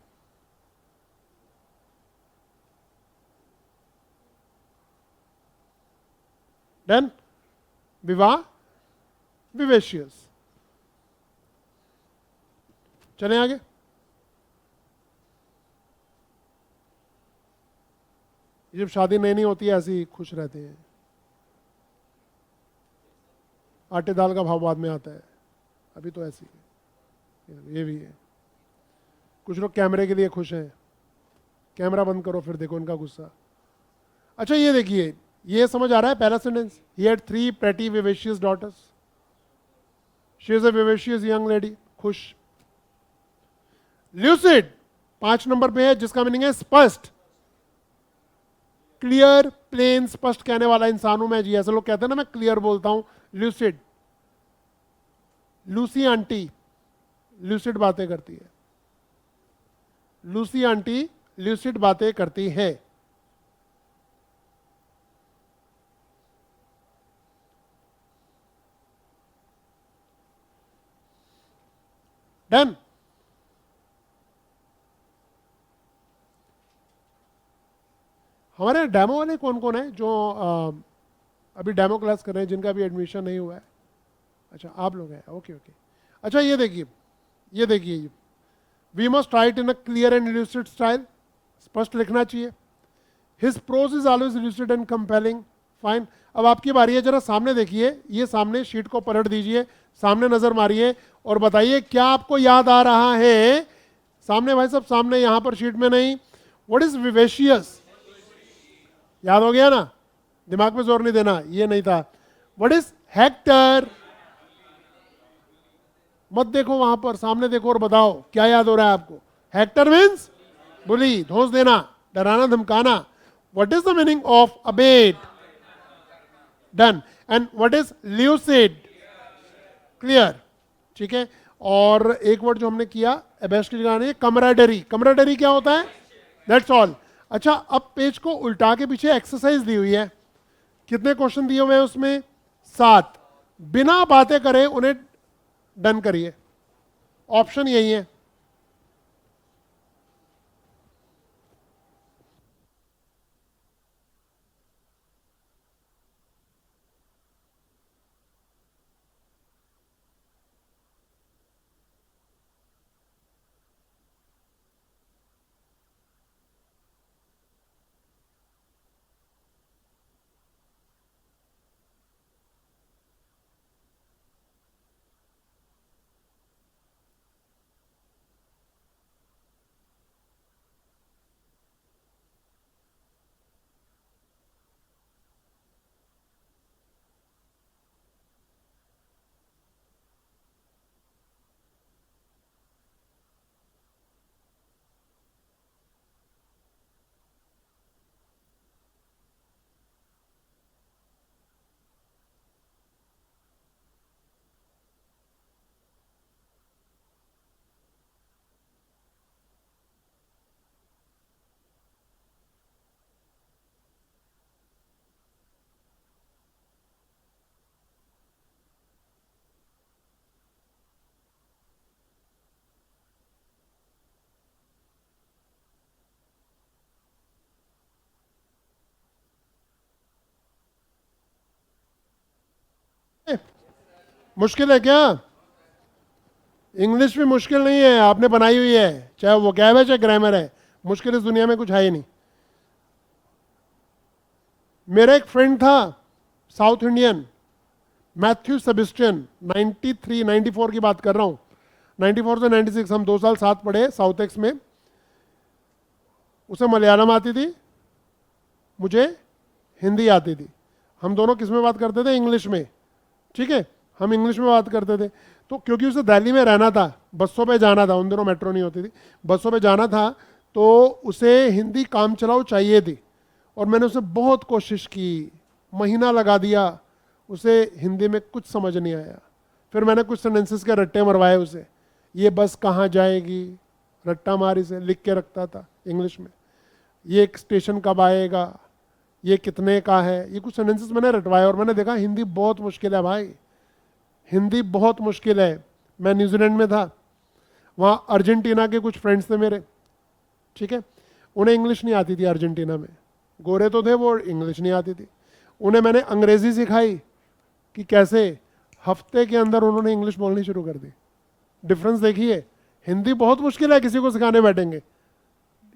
डन, विवाह, विवेशियस। चले आगे। जब शादी नई नहीं होती है ऐसे ही खुश रहते हैं, आटे दाल का भाव बाद में आता है, अभी तो ऐसी है। ये भी है, कुछ लोग कैमरे के लिए खुश हैं, कैमरा बंद करो फिर देखो उनका गुस्सा। अच्छा ये देखिए, ये समझ आ रहा है पहला sentence? He had 3 pretty vivacious daughters, she is a vivacious young lady, खुश। ल्यूसिड 5 नंबर पे है, जिसका मीनिंग है स्पष्ट, क्लियर, प्लेन, स्पष्ट कहने वाला इंसान हूं मैं जी। ऐसे लोग कहते हैं ना मैं क्लियर बोलता हूं, ल्यूसिड। लूसी आंटी ल्यूसिड बातें करती है, लूसी आंटी ल्यूसिड बातें करती है। डन। हमारे डेमो वाले कौन कौन है जो अभी डेमो क्लास कर रहे हैं, जिनका भी एडमिशन नहीं हुआ है? अच्छा आप लोग हैं, ओके ओके। अच्छा ये देखिए, ये देखिए, we must write in a clear and illustrate style, स्पष्ट लिखना चाहिए। His prose is always illustrate and compelling, fine. अब आपकी बारी है, जरा सामने देखिए, ये सामने शीट को पलट दीजिए, सामने नजर मारिए और बताइए क्या आपको याद आ रहा है? सामने भाई साहब, सामने, यहां पर शीट में नहीं। What is vivacious? याद हो गया ना, दिमाग पे जोर नहीं देना, ये नहीं था। What is Hector? मत देखो वहां पर, सामने देखो और बताओ क्या याद हो रहा है आपको? हेक्टर मीन्स बुली, धोस देना, डराना धमकाना। What is the meaning of abet? Done. And what is lucid? Clear. ठीक है, और एक वर्ड जो हमने किया एबेस्ट की जगह, कमराडरी। कमराडरी क्या होता है? That's all. अच्छा अब पेज को उल्टा के पीछे एक्सरसाइज दी हुई है, कितने क्वेश्चन दिए हुए हैं उसमें? 7। बिना बातें करे उन्हें डन करिए, ऑप्शन यही है। मुश्किल है क्या? इंग्लिश भी मुश्किल नहीं है, आपने बनाई हुई है, चाहे वो वोकैब है चाहे ग्रामर है। मुश्किल इस दुनिया में कुछ है ही नहीं। मेरा एक फ्रेंड था साउथ इंडियन, मैथ्यू सेबेस्टियन, 93 94 की बात कर रहा हूं, 94 से 96, हम 2 साल साथ पढ़े साउथ एक्स में। उसे मलयालम आती थी, मुझे हिंदी आती थी। हम दोनों किस में बात करते थे? इंग्लिश में। ठीक है, हम इंग्लिश में बात करते थे। तो क्योंकि उसे दिल्ली में रहना था, बसों पे जाना था, उन दिनों मेट्रो नहीं होती थी, बसों पे जाना था, तो उसे हिंदी काम चलाओ चाहिए थी। और मैंने उसे बहुत कोशिश की, महीना लगा दिया, उसे हिंदी में कुछ समझ नहीं आया। फिर मैंने कुछ सेंटेंसेस के रट्टे मरवाए उसे, ये बस कहाँ जाएगी, रट्टा मारी से लिख के रखता था इंग्लिश में, ये एक स्टेशन कब आएगा, ये कितने का है, ये कुछ सेंटेंसेस मैंने रटवाए। और मैंने देखा हिंदी बहुत मुश्किल है भाई, हिंदी बहुत मुश्किल है। मैं न्यूजीलैंड में था, वहाँ अर्जेंटीना के कुछ फ्रेंड्स थे मेरे, ठीक है, उन्हें इंग्लिश नहीं आती थी अर्जेंटीना में, गोरे तो थे वो, इंग्लिश नहीं आती थी। उन्हें मैंने अंग्रेजी सिखाई कि कैसे, हफ्ते के अंदर उन्होंने इंग्लिश बोलनी शुरू कर दी। डिफरेंस देखिए, हिंदी बहुत मुश्किल है, किसी को सिखाने बैठेंगे,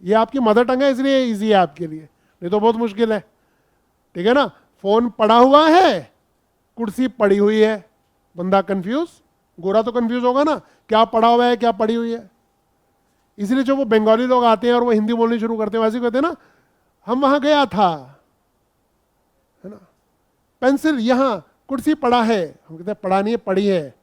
ये आपकी मदर टंग है इसलिए इजी है आपके लिए, नहीं तो बहुत मुश्किल है। ठीक है ना, फोन पड़ा हुआ है, कुर्सी पड़ी हुई है, बंदा कंफ्यूज, गोरा तो कंफ्यूज होगा ना, क्या पड़ा हुआ है क्या पड़ी हुई है। इसलिए जो वो बंगाली लोग आते हैं और वो हिंदी बोलनी शुरू करते हैं, वैसे कहते हैं ना, हम वहां गया था, है ना, पेंसिल यहाँ, कुर्सी पड़ा है, हम कहते हैं पड़ा नहीं है पड़ी है।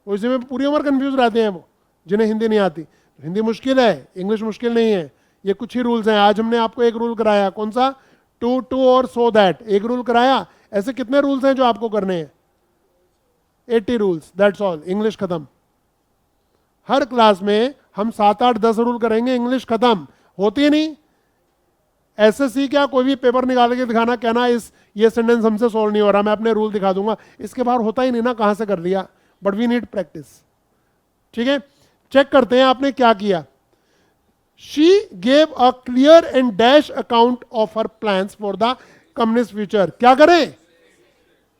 वो इसी में पूरी उम्र कंफ्यूज रहते हैं वो, जिन्हें हिंदी नहीं आती। तो हिंदी मुश्किल है, इंग्लिश मुश्किल नहीं है, ये कुछ ही रूल्स हैं। आज हमने आपको एक रूल कराया, कौन सा? टू टू और सो दैट, एक रूल कराया। ऐसे कितने रूल्स हैं जो आपको करने हैं? 80 रूल्स, दैट्स ऑल, इंग्लिश खत्म। हर क्लास में हम 7 8 10 रूल करेंगे, इंग्लिश खत्म। होती नहीं, एसएससी क्या कोई भी पेपर निकाल के दिखाना, कहना इस ये सेंटेंस हमसे सॉल्व नहीं हो रहा, मैं अपने रूल दिखा दूंगा, इसके बाहर होता ही नहीं ना, कहां से कर लिया। But we need practice. ठीक है, चेक करते हैं आपने क्या किया। She gave a clear and dash account of her plans for the communist future. क्या करें?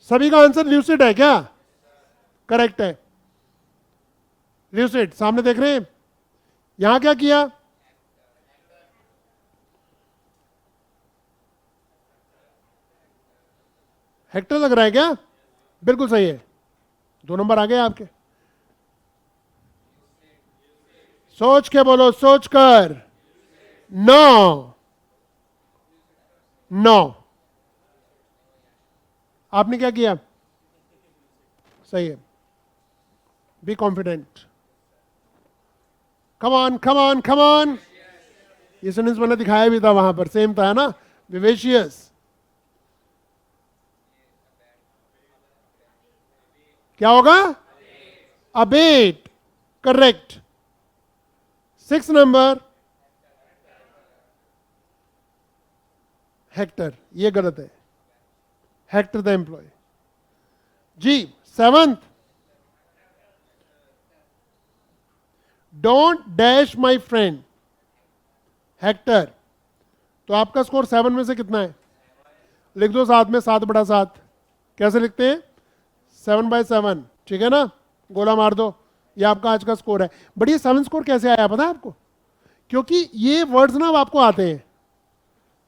सभी का आंसर ल्यूसिड है क्या? करेक्ट है, ल्यूसिड। सामने देख रहे हैं, यहां क्या किया? हेक्टर लग रहा है क्या? बिल्कुल सही है, 2 नंबर आ गए आपके। सोच के बोलो, सोच कर। 9 9, आपने क्या किया? सही है, be confident, come on come on come on. ये सेंटेंस मैंने दिखाया भी था वहां पर, सेम था, है ना, विवेशियस। क्या होगा? Abate, correct. 6 नंबर, हेक्टर, ये गलत है, हेक्टर द एम्प्लॉय। जी 7th, don't dash my friend, hector. तो आपका स्कोर 7 में से कितना है? लिख दो साथ में, 7/7। कैसे लिखते हैं? 7/7, ठीक है ना, गोला मार दो, ये आपका आज का स्कोर है। बट ये 7 स्कोर कैसे आया पता है आपको? क्योंकि ये वर्ड्स ना अब आपको आते हैं,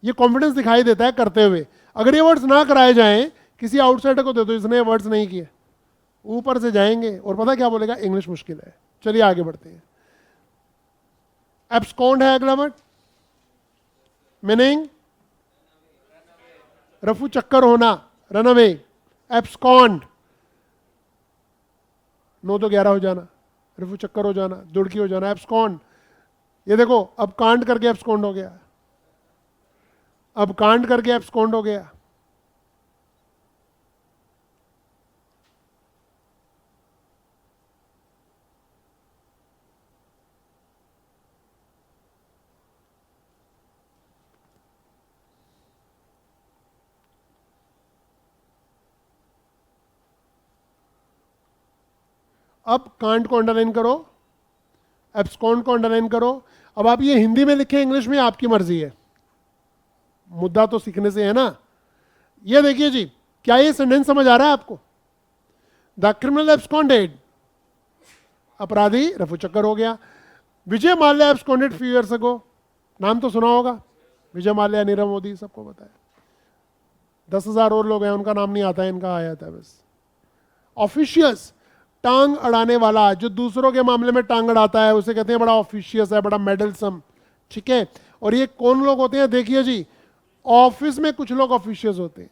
ये कॉन्फिडेंस दिखाई देता है करते हुए। अगर ये वर्ड्स ना कराए जाएं, किसी आउटसाइडर को दे दो, इसने वर्ड्स नहीं किए, ऊपर से जाएंगे और पता क्या बोलेगा? इंग्लिश मुश्किल है। चलिए आगे बढ़ते हैं। एब्सकॉन्ड है अगला वर्ड, मीनिंग रफू चक्कर होना, रन अवे, एब्सकॉन्ड। 9 तो 11 हो जाना, रफू चक्कर हो जाना, दुड़की हो जाना, एब्सकॉन्ड। ये देखो, अब कांड करके एब्सकॉन्ड हो गया, अब कांड करके एब्सकॉन्ड हो गया। अब कांड को अंडरलाइन करो, एब्सकॉन्ड को अंडरलाइन करो। अब आप ये हिंदी में लिखे, इंग्लिश में, आपकी मर्जी है, मुद्दा तो सीखने से है ना। ये देखिए जी, क्या ये सेंटेंस समझ आ रहा है आपको? द क्रिमिनल एब्सकॉन्डेड, अपराधी रफू चक्कर हो गया। Vijay Mallya absconded few years ago, नाम तो सुना होगा, विजय माल्या, नीरव मोदी, सबको पता है। 10,000 और लोग हैं, उनका नाम नहीं आता है, इनका आया था बस। ऑफिशियस, टांग अड़ाने वाला, जो दूसरों के मामले में टांग अड़ाता है उसे कहते हैं बड़ा ऑफिशियस है, बड़ा मेडलसम, ठीक है। और ये कौन लोग होते हैं, देखिए जी, ऑफिस में कुछ लोग ऑफिशियस होते हैं,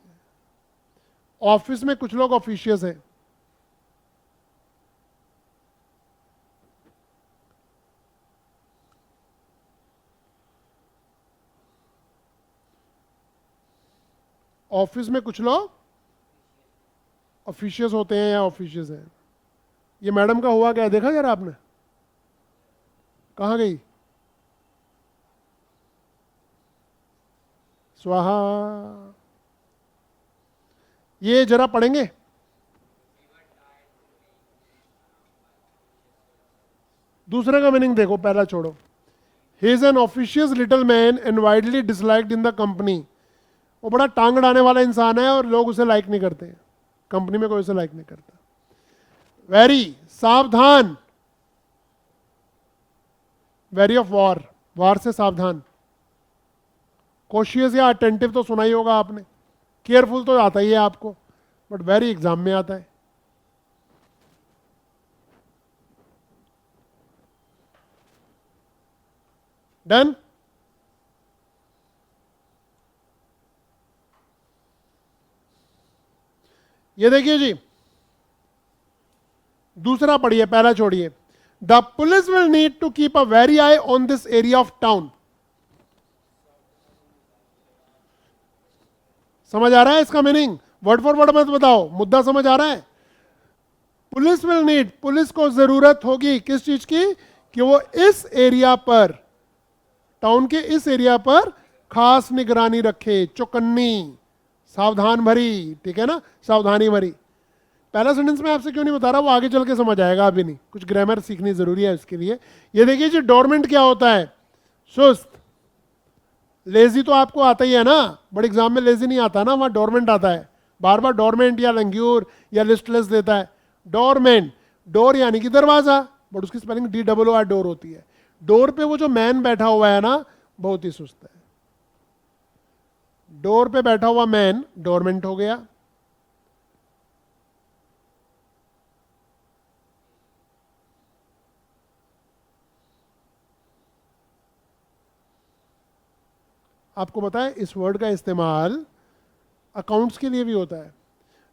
ऑफिस में कुछ लोग ऑफिशियस हैं। ऑफिस में कुछ लोग ऑफिशियस होते हैं या ऑफिशियस हैं। ये मैडम का हुआ क्या, देखा जरा आपने, कहाँ गई, स्वाहा। ये जरा पढ़ेंगे, दूसरे का मीनिंग देखो, पहला छोड़ो। He is an officious little man and widely disliked in the company. वो बड़ा टांग अड़ाने वाला इंसान है और लोग उसे लाइक नहीं करते, कंपनी में कोई उसे लाइक नहीं करता। वेरी, सावधान, वेरी ऑफ वॉर, वार से सावधान। कॉशियस या अटेंटिव तो सुना ही होगा आपने, केयरफुल तो आता ही है आपको, बट वेरी एग्जाम में आता है। डन। ये देखिए जी, दूसरा पढ़िए, पहला छोड़िए। The police will need to keep a very eye on this area of town. समझ आ रहा है इसका मीनिंग, वर्ड फॉर वर्ड मत बताओ, मुद्दा समझ आ रहा है। पुलिस विल नीड, पुलिस को जरूरत होगी किस चीज की, कि वो इस एरिया पर, टाउन के इस एरिया पर खास निगरानी रखे, चौकन्नी, सावधान भरी, ठीक है ना, सावधानी भरी। पहला सेंटेंस में आपसे क्यों नहीं बता रहा, वो आगे चल के समझ आएगा, अभी नहीं, कुछ ग्रामर सीखनी जरूरी है इसके लिए। ये देखिए जी, डोरमेंट क्या होता है, सुस्त। लेजी तो आपको आता ही है ना, बड़े एग्जाम में लेजी नहीं आता ना, वहां डोरमेंट आता है, बार बार डोरमेंट या लंग्यूर या लिस्टलेस देता है। डोरमेंट, डोर यानी कि दरवाजा, बट उसकी स्पेलिंग DOOR डोर होती है। डोर पे वो जो मैन बैठा हुआ है ना, बहुत ही सुस्त है। डोर पे बैठा हुआ मैन डोरमेंट हो गया। आपको पता है इस वर्ड का इस्तेमाल अकाउंट्स के लिए भी होता है।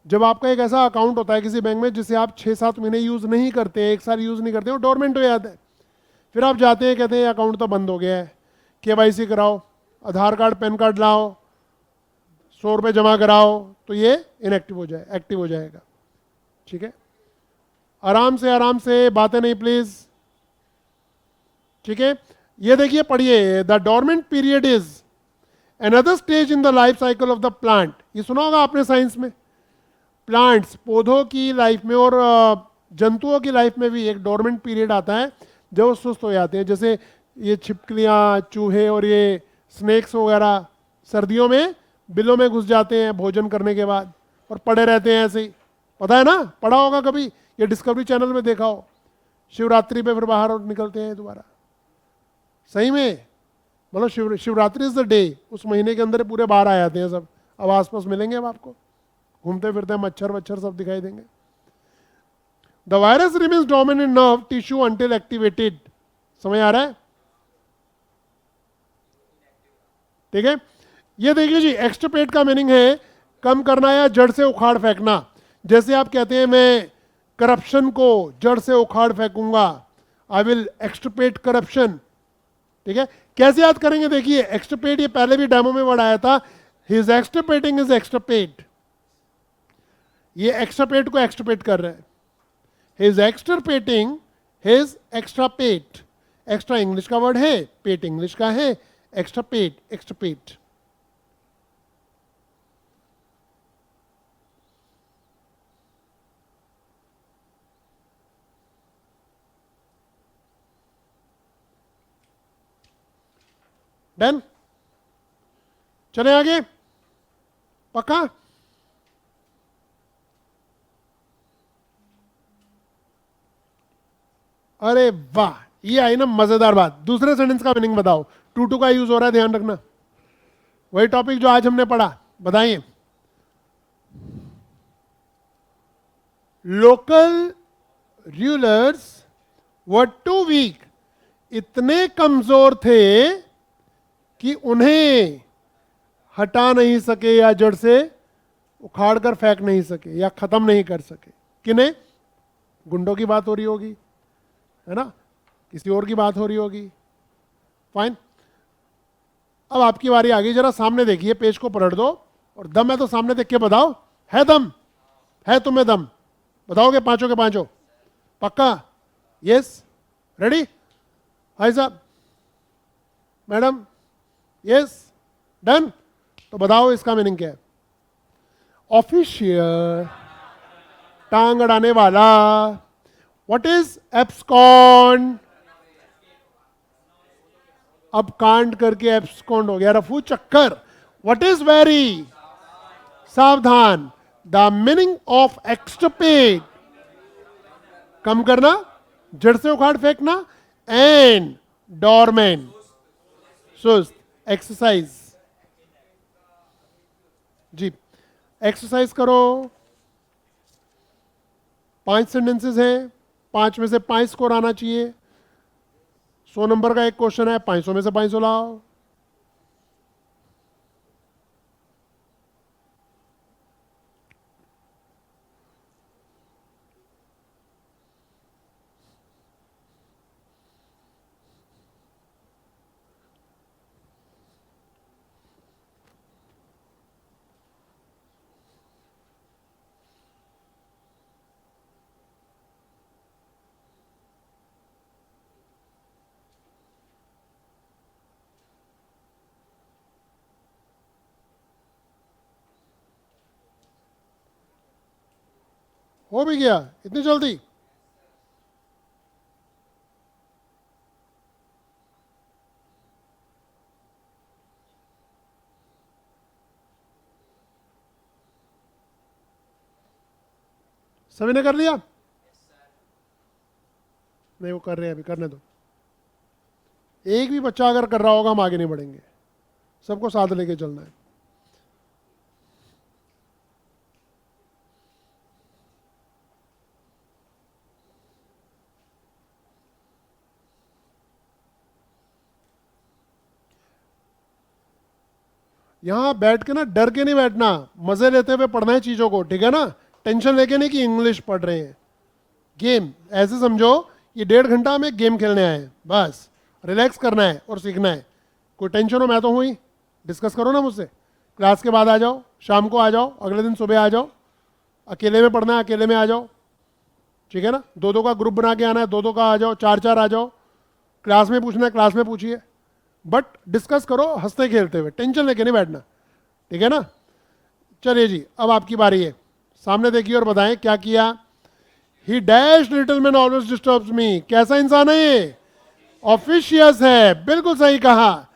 जब आपका एक ऐसा अकाउंट होता है किसी बैंक में जिसे आप 6-7 महीने यूज नहीं करते, 1 साल यूज नहीं करते, वो डोरमेंट हो जाता है। फिर आप जाते हैं, कहते हैं अकाउंट तो बंद हो गया है, KYC कराओ, आधार कार्ड पैन कार्ड लाओ, 100 रुपये जमा कराओ, तो ये इनएक्टिव हो जाए, एक्टिव हो जाएगा। ठीक है, आराम से बातें नहीं प्लीज, ठीक है। ये देखिए, पढ़िए, the dormant period is another stage in the life cycle of the plant. ये सुना होगा आपने साइंस में, प्लांट्स, पौधों की लाइफ में और जंतुओं की लाइफ में भी एक डोरमेंट पीरियड आता है जब वो सुस्त हो जाते हैं। जैसे ये छिपकलियाँ, चूहे और ये स्नेक्स वगैरह सर्दियों में बिलों में घुस जाते हैं भोजन करने के बाद और पड़े रहते हैं ऐसे ही, पता है ना, पढ़ा होगा कभी, ये डिस्कवरी चैनल में देखा हो। शिवरात्रि पे फिर बाहर निकलते हैं दोबारा, सही में, मतलब शिवरात्रि इज द डे, उस महीने के अंदर पूरे बाहर आ जाते हैं सब। अब आसपास मिलेंगे, अब आपको घूमते फिरते मच्छर वच्छर सब दिखाई देंगे। The virus remains dominant nerve tissue until activated. समझ आ रहा है, ठीक है। ये देखिए जी, एक्सट्रपेट का मीनिंग है कम करना या जड़ से उखाड़ फेंकना। जैसे आप कहते हैं मैं करप्शन को जड़ से उखाड़ फेंकूंगा, आई विल एक्सट्रपेट करप्शन, ठीक है। कैसे याद करेंगे, देखिए एक्सट्रपेट, ये पहले भी डेमो में वर्ड आया था, ही इज एक्सट्रपेटिंग इज एक्सट्रपेट, ये एक्स्ट्रापेट को एक्सट्रपेट कर रहा है, he is extirpating his extirpate. Extra English का वर्ड है, पेट इंग्लिश का है, एक्स्ट्रापेट, एक्स्ट्रापेट। डन, चले आगे, पक्का। अरे वाह, ये आई ना मजेदार बात। दूसरे सेंटेंस का मीनिंग बताओ। टू टू का यूज हो रहा है, ध्यान रखना। वही टॉपिक जो आज हमने पढ़ा, बताइए। Local rulers were too weak, इतने कमजोर थे कि उन्हें हटा नहीं सके या जड़ से उखाड़ कर फेंक नहीं सके या खत्म नहीं कर सके। किन्हें? गुंडों की बात हो रही होगी, है ना, किसी और की बात हो रही होगी। फाइन। अब आपकी बारी आ गई, जरा सामने देखिए, पेज को पलट दो और दम है तो सामने देख के बताओ। है दम? है तुम्हें दम? बताओगे पांचों के पांचों? पक्का? यस? रेडी? हाय साहब, मैडम, यस, डन। तो बताओ इसका मीनिंग क्या है? ऑफिशियल, टांग अड़ाने वाला। What is abscond? अब कांड करके एब्सकॉन्ड हो गया, रफू चक्कर। What is very? सावधान। द मीनिंग ऑफ एक्सट्रपेट, कम करना, जड़ से उखाड़ फेंकना। एंड डोरमेंट, सुस्त, एक्सरसाइज। जी, एक्सरसाइज करो। 5 सेंटेंसेस हैं, 5 में से 5 स्कोर आना चाहिए। 100 नंबर का एक क्वेश्चन है, 500 में से 500 लाओ। हो भी गया इतनी जल्दी? सभी ने कर लिया? नहीं, वो कर रहे हैं, अभी करने दो। एक भी बच्चा अगर कर रहा होगा हम आगे नहीं बढ़ेंगे। सबको साथ लेके चलना है। यहां बैठ के ना डर के नहीं बैठना, मजे लेते हुए पढ़ना है चीजों को, ठीक है ना? टेंशन लेके नहीं कि इंग्लिश पढ़ रहे हैं। गेम ऐसे समझो, ये 1.5 घंटा में गेम खेलने आए हैं, बस रिलैक्स करना है और सीखना है। कोई टेंशन हो, मैं तो हूँ ही, डिस्कस करो ना मुझसे। क्लास के बाद आ जाओ, शाम को आ जाओ, अगले दिन सुबह आ जाओ। अकेले में पढ़ना है, अकेले में आ जाओ, ठीक है ना? 2-2 का ग्रुप बना के आना है, 2-2 का आ जाओ, 4-4 आ जाओ। क्लास में पूछना है, क्लास में पूछिए, बट डिस्कस करो हंसते खेलते हुए, टेंशन लेके नहीं बैठना, ठीक है ना? चलिए जी, अब आपकी बारी है। सामने देखिए और बताएं क्या किया। He dash little man always disturbs me, कैसा इंसान है ये? ऑफिशियस है, बिल्कुल सही कहा।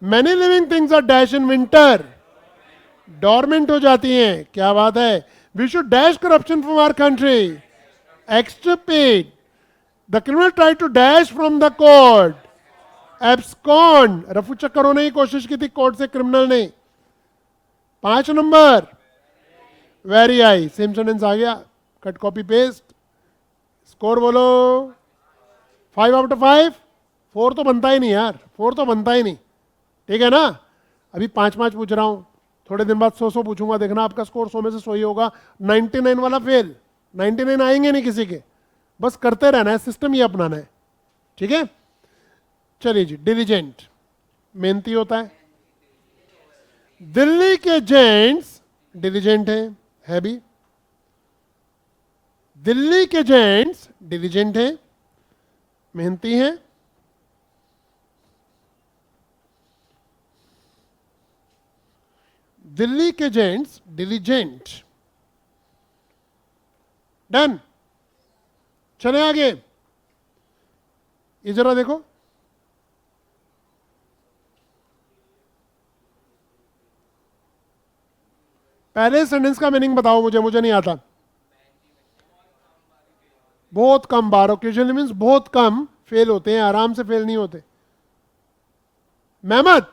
Many living things are dash in winter, dormant हो जाती हैं, क्या बात है। We should dash corruption from our country, extirpate. The criminal try to dash from the court, abscond, रफू चक्कर होने की कोशिश की थी कोर्ट से क्रिमिनल ने। 5 नंबर, वेरी आई, सेम सेंटेंस आ गया, कट कॉपी पेस्ट। स्कोर बोलो। 5 आउट ऑफ 5? 4 तो बनता ही नहीं यार, 4 तो बनता ही नहीं, ठीक है ना? अभी 5-5 पूछ रहा हूं, थोड़े दिन बाद 100-100 पूछूंगा, देखना आपका स्कोर 100 में से 100 ही होगा। 99 वाला फेल, 99 आएंगे नहीं किसी के, बस करते रहना है, सिस्टम ही अपनाना है, ठीक है? चलिए जी, डिलीजेंट, मेहनती होता है। दिल्ली के जेंट्स डिलीजेंट है भी। दिल्ली के जेंट्स डिलीजेंट हैं, मेहनती हैं। दिल्ली के जेंट्स डिलीजेंट, डन। चले आगे, ये जरा देखो। पहले सेंटेंस का मीनिंग बताओ मुझे, मुझे नहीं आता। बहुत कम बार, ओकेजनली मीन्स बहुत कम फेल होते हैं, आराम से फेल नहीं होते। मैमथ,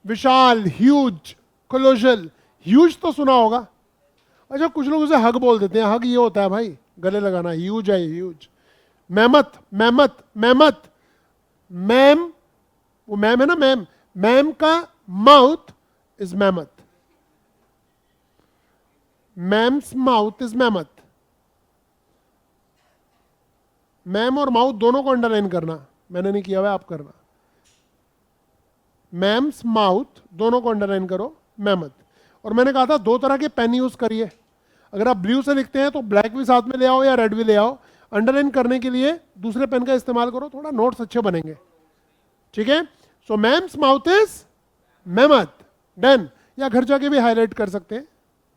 विशाल, ह्यूज, कोलोजल। ह्यूज तो सुना होगा। अच्छा, कुछ लोग उसे हग बोल देते हैं, हग ये होता है भाई गले लगाना, ह्यूज है huge. Mammoth, mammoth, mammoth, ma'am, वो मैम है ना, मैम, मैम का mouth is mammoth, ma'am's mouth is mammoth. Ma'am और माउथ दोनों को अंडरलाइन करना, मैंने नहीं किया हुआ, आप करना। मैम्स माउथ दोनों को अंडरलाइन करो, मैमथ। और मैंने कहा था दो तरह के पेन यूज करिए। अगर आप ब्लू से लिखते हैं तो ब्लैक भी साथ में ले आओ या रेड भी ले आओ। अंडरलाइन करने के लिए दूसरे पेन का इस्तेमाल करो, थोड़ा नोट्स अच्छे बनेंगे। ठीक है, so mam's mouth is mammoth, done. या घर जाके भी हाईलाइट कर सकते हैं,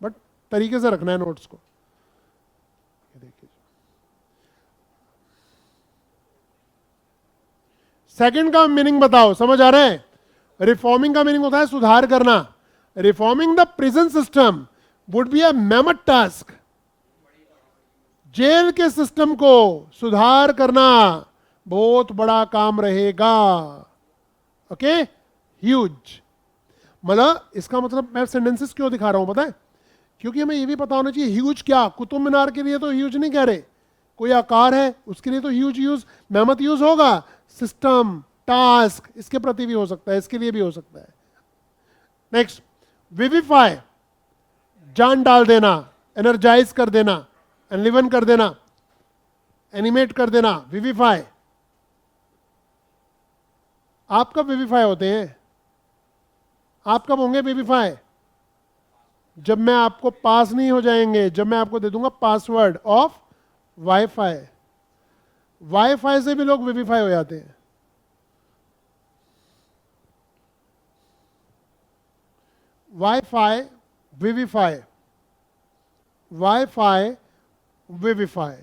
बट तरीके से रखना है नोट्स को। देखिए, सेकंड का मीनिंग बताओ, समझ आ रहा है? रिफॉर्मिंग का मीनिंग होता है सुधार करना। Reforming the prison system would be a mammoth task. जेल के सिस्टम को सुधार करना बहुत बड़ा काम रहेगा। Okay, huge. मतलब इसका मतलब मैं सेंटेंसेस क्यों दिखा रहा हूं पता है? क्योंकि हमें ये भी पता होना चाहिए ह्यूज क्या। कुतुब मीनार के लिए तो ह्यूज नहीं कह रहे, कोई आकार है उसके लिए तो ह्यूज यूज, मैमथ यूज होगा। सिस्टम, टास्क, इसके प्रति भी हो सकता है, इसके लिए भी हो सकता है। नेक्स्ट, विविफाई, जान डाल देना, एनर्जाइज कर देना, एनलिवन कर देना, एनिमेट कर देना, विविफाई। आप कब विविफाई होते हैं? आप कब होंगे विविफाई? जब मैं आपको पास नहीं हो जाएंगे, जब मैं आपको दे दूंगा पासवर्ड ऑफ वाईफाई। वाईफाई से भी लोग विविफाई हो जाते हैं। Wifi, vivify, wifi, vivify.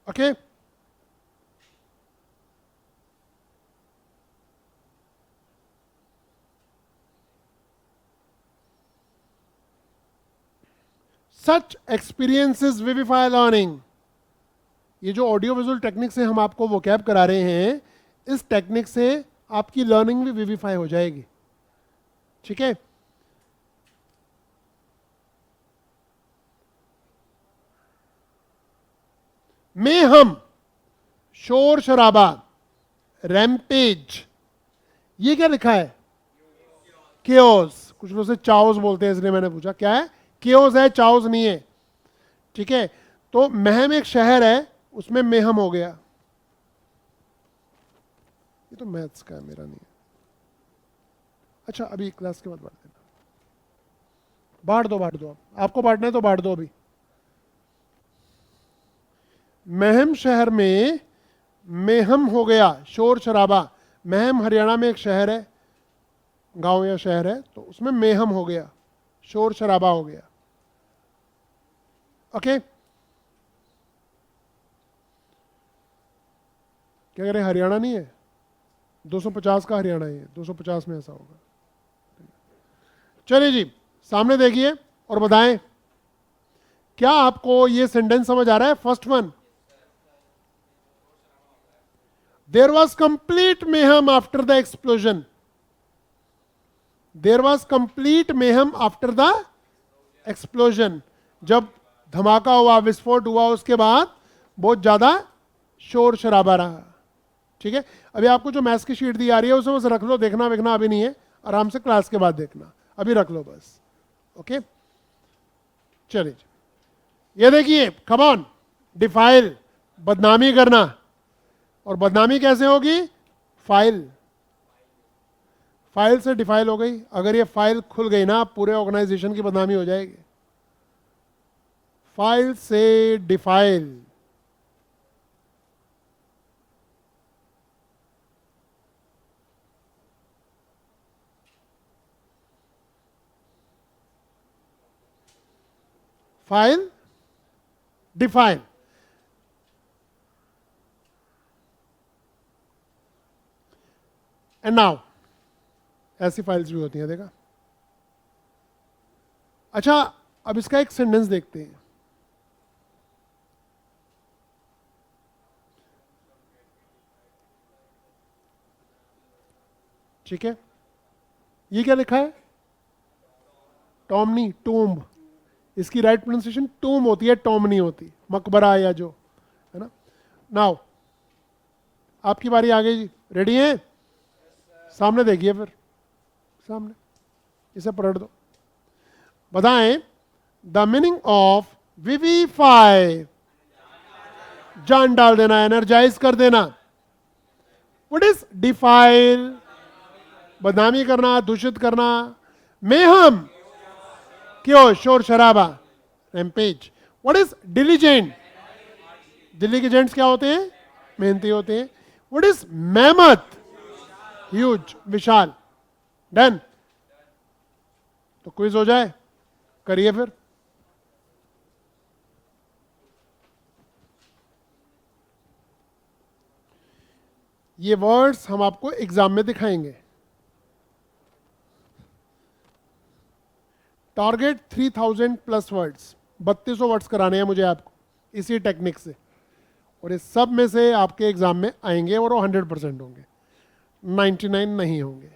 Okay, such experiences vivify learning. ये जो ऑडियो विजुअल टेक्निक से हम आपको वोकैब करा रहे हैं, इस टेक्निक से आपकी लर्निंग भी विविफाई हो जाएगी। ठीक है, में हम, शोर शराबा, रैम्पेज। ये क्या लिखा है? केओस। कुछ लोग से चाओस बोलते हैं, इसलिए मैंने पूछा क्या है। केओस है, चाओस नहीं है। ठीक है, तो महम एक शहर है, उसमें मेहम हो गया। ये तो मैथ्स का है, मेरा नहीं है। अच्छा, अभी क्लास के बाद बांट देना। बांट दो, बांट दो, आपको बांटना है तो बांट दो अभी। महम शहर में मेहम हो गया, शोर शराबा। महम हरियाणा में एक शहर है, गांव या शहर है, तो उसमें मेहम हो गया, शोर शराबा हो गया। ओके, क्या कह रहे? हरियाणा नहीं है, 250 का हरियाणा है, 250 में ऐसा होगा। चलिए जी, सामने देखिए और बताएं, क्या आपको ये सेंटेंस समझ आ रहा है? First one, there was complete mayhem after the explosion. There was complete mayhem after the explosion. जब धमाका हुआ, विस्फोट हुआ, उसके बाद बहुत ज्यादा शोर शराबा रहा। ठीक है, अभी आपको जो मैथ्स की शीट दी आ रही है उसे बस रख लो, देखना वेखना अभी नहीं है, आराम से क्लास के बाद देखना, अभी रख लो बस। ओके, चलिए, ये देखिए, कम ऑन, डिफाइल, बदनामी करना। और बदनामी कैसे होगी? फाइल, फाइल से डिफाइल हो गई। अगर ये फाइल खुल गई ना, पूरे ऑर्गेनाइजेशन की बदनामी हो जाएगी। फाइल से defile. File, define. And now ऐसी फाइल्स भी होती हैं, देखा। अच्छा, अब इसका एक सेंटेंस देखते हैं। ठीक है, ये क्या लिखा है? टॉमनी, टूम्ब। इसकी राइट प्रोनाउंसिएशन टूम होती है, टॉम नहीं होती, मकबरा या जो, है ना। नाउ आपकी बारी आ गई जी, रेडी हैं? सामने देखिए, फिर सामने इसे पलट दो। बताएं द मीनिंग ऑफ विविफाई। जान डाल देना, एनर्जाइज कर देना। What is defile? बदनामी करना, दूषित करना। मेहम, क्यों, शोर शराबा, rampage. What is diligent? Delhi के जेंट्स क्या होते हैं? मेहनती होते हैं। What is mammoth? ह्यूज, विशाल। डन। तो क्विज हो जाए, करिए फिर। ये वर्ड्स हम आपको एग्जाम में दिखाएंगे। टारगेट 3000 प्लस वर्ड्स, 3200 वर्ड्स कराने हैं मुझे आपको इसी टेक्निक से, और इस सब में से आपके एग्जाम में आएंगे और वो 100% होंगे, 99 नहीं होंगे।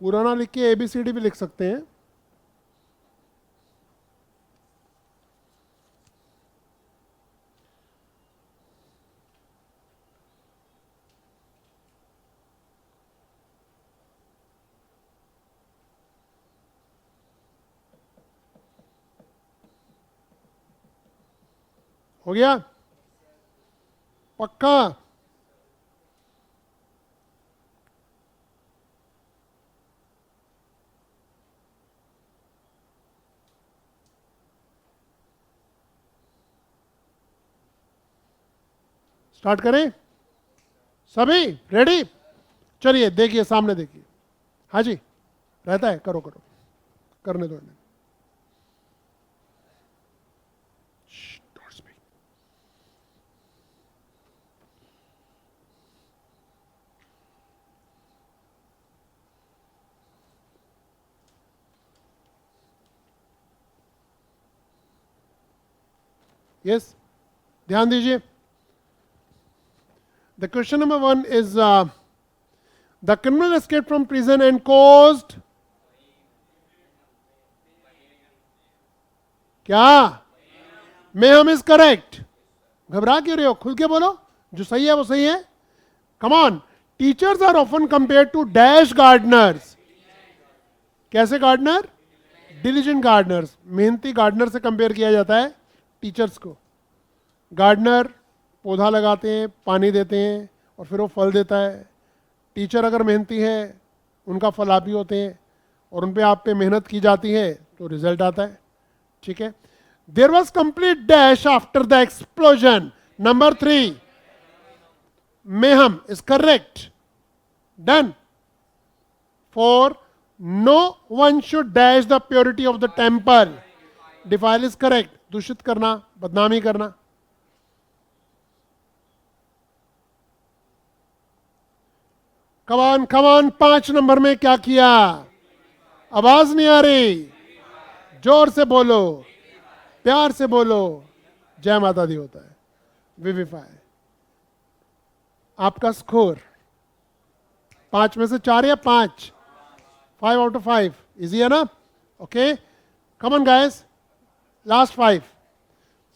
पूरा ना लिख के ABCD भी लिख सकते हैं। हो गया पक्का? स्टार्ट करें? सभी रेडी? चलिए देखिए, सामने देखिए। हाँ जी, रहता है, करो करो, करने दो इन्हें। don't speak. Yes, ध्यान दीजिए। The question number 1 is the criminal escaped from prison and caused क्या? mayhem is correct. घबरा क्यों रहे हो? खुल के बोलो, जो सही है वो सही है। Come on. Teachers are often compared to dash gardeners. कैसे गार्डनर? डिलीजेंट गार्डनर्स, मेहनती गार्डनर से कंपेयर किया जाता है टीचर्स को। गार्डनर पौधा लगाते हैं, पानी देते हैं और फिर वो फल देता है। टीचर अगर मेहनती है, उनका फल आप ही होते हैं, और उन पे आप पे मेहनत की जाती है तो रिजल्ट आता है। ठीक है। There was complete dash after the explosion. Number 3 mayhem is correct. Done. 4 no one should dash the purity of the temple. Defile is correct, दूषित करना, बदनामी करना। कमान कमान, 5 नंबर में क्या किया? आवाज नहीं आ रही, जोर से बोलो, प्यार से बोलो। जय माता दी होता है, विविफाई। आपका स्कोर 5 में से 4 या 5? 5 आउट ऑफ 5। इजी है ना? Okay, come on guys, last 5।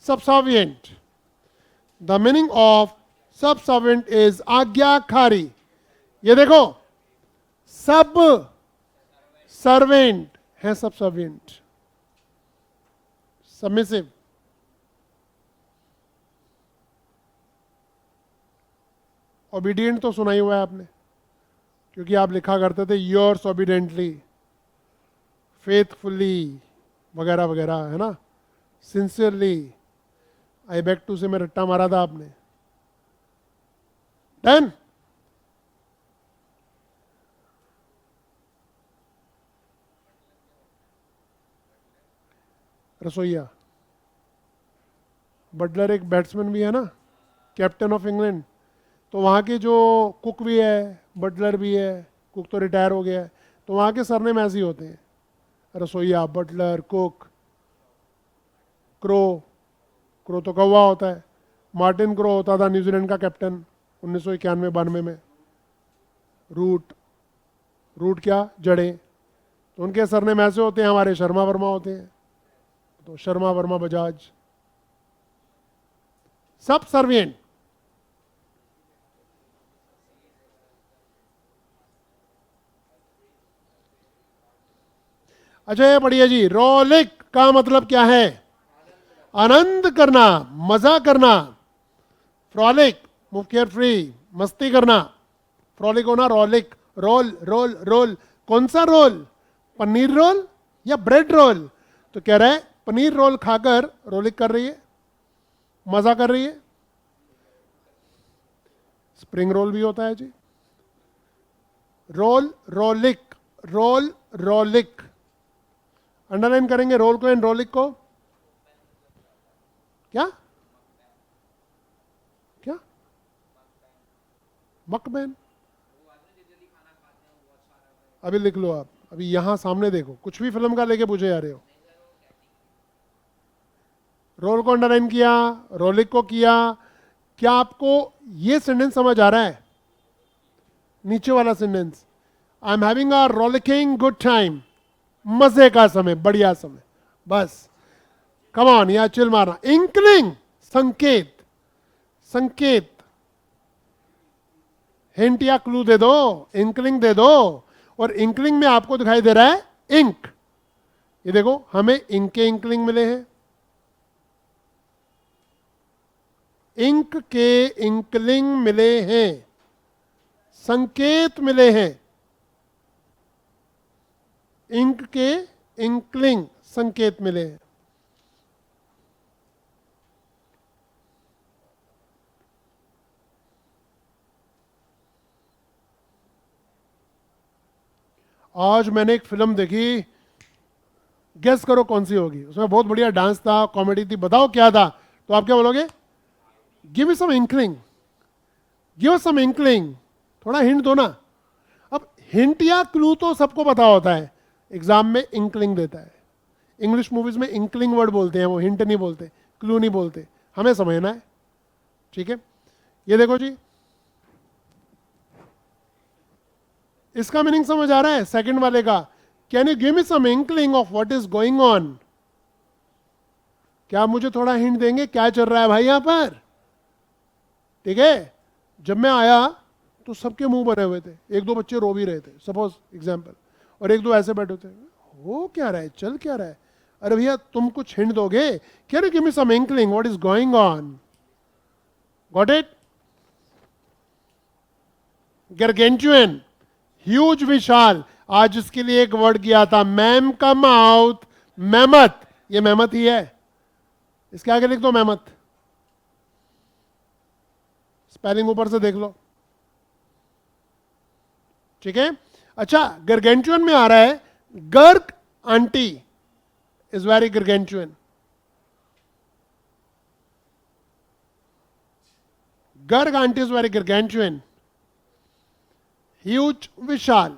Subservient. The meaning of subservient is आज्ञाकारी। ये देखो, सब सर्वेंट है सबसर्विएंट, सबमिसिव। ओबीडिएंट तो सुना ही हुआ है आपने, क्योंकि आप लिखा करते थे योर्स ओबीडेंटली, फेथफुली वगैरह वगैरह, है ना। सिंसियरली, आई बैक टू से में रट्टा मारा था आपने। डन। रसोईया, बटलर एक बैट्समैन भी है ना, कैप्टन ऑफ इंग्लैंड, तो वहाँ के जो कुक भी है, बटलर भी है, कुक तो रिटायर हो गया है, तो वहाँ के सरनेम ऐसे ही होते हैं, रसोईया, बटलर, कुक। क्रो, क्रो तो कौवा होता है, मार्टिन क्रो होता था न्यूजीलैंड का कैप्टन 1991-92 में। रूट, रूट क्या, जड़ें, तो उनके सरनेम ऐसे होते हैं, हमारे शर्मा वर्मा होते हैं, तो शर्मा वर्मा बजाज, सब सर्वियंट। अच्छा ये पढ़िए जी, रोलिक का मतलब क्या है? आनंद करना, मजा करना। फ्रॉलिक, मूव केयर फ्री, मस्ती करना। फ्रॉलिक होना, रोलिक, रोल रोल रोल। कौन सा रोल? पनीर रोल या ब्रेड रोल? तो कह रहा है पनीर रोल खाकर रोलिक कर रही है, मजा कर रही है। स्प्रिंग रोल भी होता है जी। Roll, rollick, roll, rollick. Underline करेंगे रोल को एंड रोलिक को। क्या क्या? मकबैन, अभी लिख लो आप, अभी यहां सामने देखो, कुछ भी फिल्म का लेके पूछे जा रहे हो। रोल को अंडरलाइन किया, रोलिक को किया। क्या आपको ये सेंटेंस समझ आ रहा है? नीचे वाला sentence, I am having a rollicking good time, मजे का समय, बढ़िया समय, बस। कम ऑन, या चिल मारना। इंकलिंग, संकेत, संकेत, हिंट या क्लू दे दो, इंकलिंग दे दो। और इंकलिंग में आपको दिखाई दे रहा है इंक। ये देखो, हमें इंक के इंकलिंग मिले हैं, इंक के इंकलिंग मिले हैं, संकेत मिले हैं। इंक के इंकलिंग, संकेत मिले हैं। आज मैंने एक फिल्म देखी, गेस करो कौन सी होगी। उसमें बहुत बढ़िया डांस था, कॉमेडी थी, बताओ क्या था? तो आप क्या बोलोगे? Give me some inkling, give some inkling, थोड़ा हिंट दो ना। अब हिंट या क्लू तो सबको पता होता है, एग्जाम में इंकलिंग देता है। इंग्लिश मूवीज में इंकलिंग वर्ड बोलते हैं, वो हिंट नहीं बोलते, क्लू नहीं बोलते, हमें समझना है, ठीक है? ये देखो जी, इसका मीनिंग समझ आ रहा है सेकंड वाले का? Can you give me some inkling of what is going on? क्या आप मुझे थोड़ा हिंट देंगे क्या चल रहा है भाई यहां पर? ठीक है, जब मैं आया तो सबके मुंह बने हुए थे, एक दो बच्चे रो भी रहे थे, सपोज एग्जाम्पल, और एक दो ऐसे बैठे थे, हो क्या रहा है, चल क्या रहा है? अरे भैया तुम कुछ हिंट दोगे? Can you give me some inkling what is going on? Got it? Gargantuan, huge, विशाल। आज इसके लिए एक वर्ड किया था, मैम का माउथ, मेमत। ये मेमत ही है, इसके आगे लिख दो मेमत, स्पेलिंग ऊपर से देख लो, ठीक है? अच्छा, गारगेंचुअन में आ रहा है, Garg aunty is very gargantuan. Garg aunty is very gargantuan. Huge, विशाल।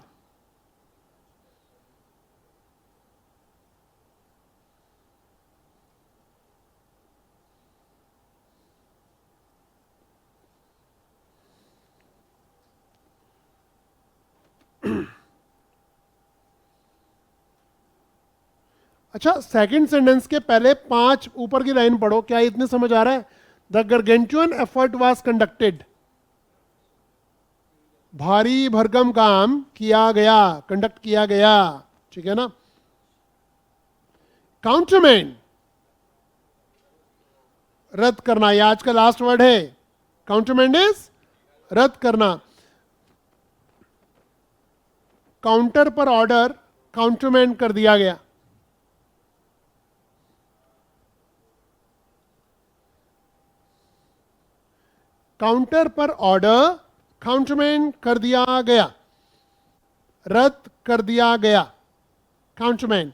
अच्छा, सेकंड सेंटेंस के पहले 5 ऊपर की लाइन पढ़ो, क्या इतने समझ आ रहा है? द गारगेंचुअन एफर्ट वाज कंडक्टेड, भारी भरकम काम किया गया, कंडक्ट किया गया, ठीक है ना? काउंटरमैंड, रद्द करना, ये आज का लास्ट वर्ड है। काउंटरमैंड इज रद्द करना। काउंटर पर ऑर्डर काउंटरमैंड कर दिया गया। काउंटर पर ऑर्डर काउंटरमैन कर दिया गया, रद्द कर दिया गया, काउंटरमैन।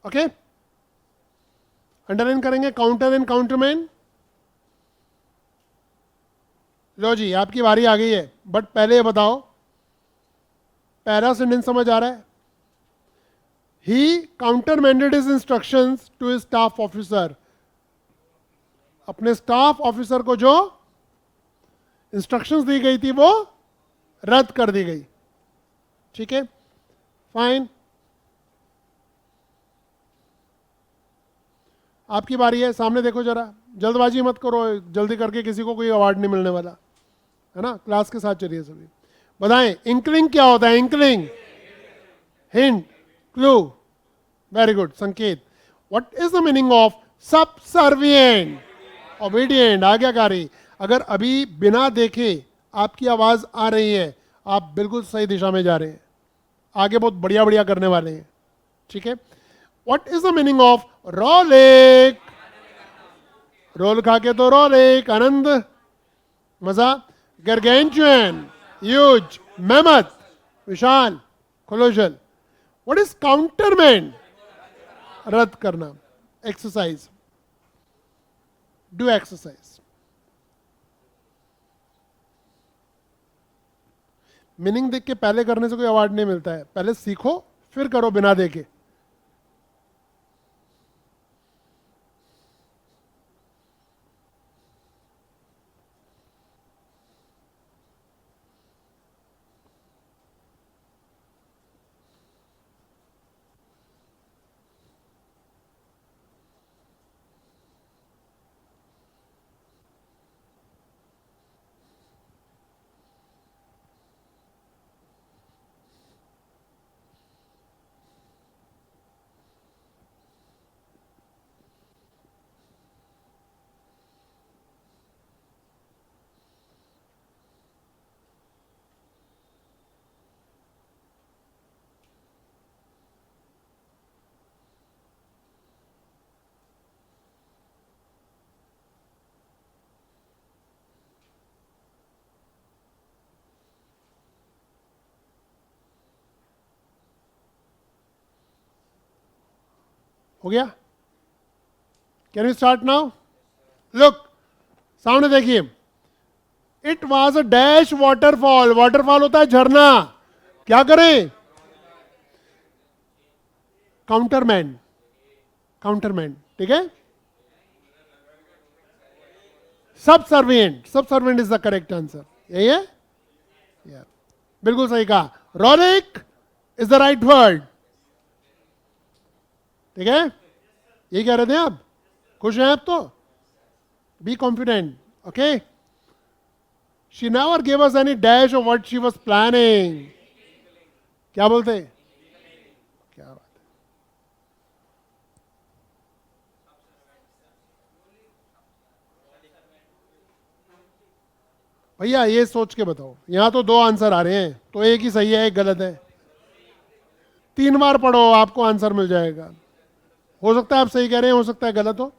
ओके, अंडरलाइन करेंगे काउंटर एंड काउंटरमैन। लो जी, आपकी बारी आ गई है, बट पहले ये बताओ पहला सेंटेंस समझ आ रहा है? He countermanded his instructions to his staff officer. अपने स्टाफ ऑफिसर को जो इंस्ट्रक्शंस दी गई थी वो रद्द कर दी गई। ठीक है, फाइन। आपकी बारी है, सामने देखो जरा, जल्दबाजी मत करो, जल्दी करके किसी को कोई अवार्ड नहीं मिलने वाला है ना। क्लास के साथ चलिए सभी। बताएं इंकलिंग क्या होता है? Inkling, hint, clue, very good, संकेत। What is the meaning of subservient? Obedient, आज्ञाकारी। अगर अभी बिना देखे आपकी आवाज आ रही है, आप बिल्कुल सही दिशा में जा रहे हैं, आगे बहुत बढ़िया बढ़िया करने वाले हैं। ठीक है, what is the meaning of rollick? Roll खा के तो रोलेक, आनंद, मजा। गर्गेंचुअन, ह्यूज, मेमथ, विशाल, कोलोजल। What is countermand? रद्द करना। Exercise, do exercise. मीनिंग देख के पहले करने से कोई अवार्ड नहीं मिलता है, पहले सीखो फिर करो बिना देखे। हो गया? Can we start now? Look, सामने देखिए। It was a dash waterfall. Waterfall होता है झरना। क्या करें? काउंटरमैन, काउंटरमैन, ठीक है। Subservient, subservient is the correct answer. यही है, yeah. बिल्कुल सही कहा। Rollick is the right word. ठीक है, यही कह रहे थे आप? खुश हैं आप तो? Be confident, okay. She never give us any dash of what she was planning. क्या बोलते? क्या बात है। भैया ये सोच के बताओ, यहां तो दो आंसर आ रहे हैं, तो एक ही सही है एक गलत है। 3 बार पढ़ो, आपको आंसर मिल जाएगा। हो सकता है आप सही कह रहे हैं, हो सकता है गलत हो,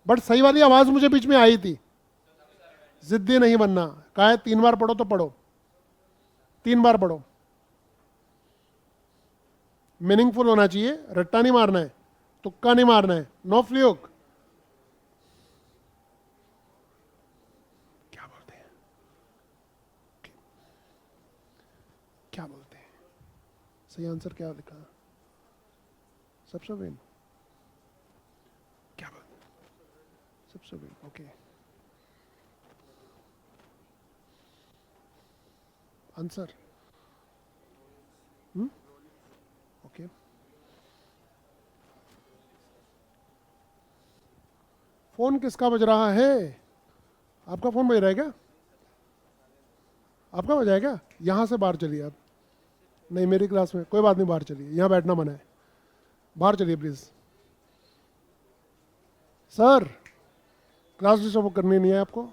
बट सही वाली आवाज मुझे बीच में आई थी। जिद्दी नहीं बनना, कहा है 3 बार पढ़ो तो पढ़ो, 3 बार पढ़ो। मीनिंगफुल होना चाहिए, रट्टा नहीं मारना है, तुक्का नहीं मारना है, नो फ्लूक। क्या बोलते हैं, क्या बोलते हैं? सही आंसर क्या लिखा? सबसे वेन, क्या बोलते? सबसे when, okay. Answer okay. Phone किसका बज रहा है? आपका फोन बज रहा है क्या? आपका बजा है क्या? यहाँ से बाहर चलिए आप। नहीं, मेरी क्लास में कोई बात नहीं, बाहर चलिए, यहाँ बैठना मना है, बाहर चलिए प्लीज। सर, क्लास डिस्टर्ब करनी नहीं है आपको।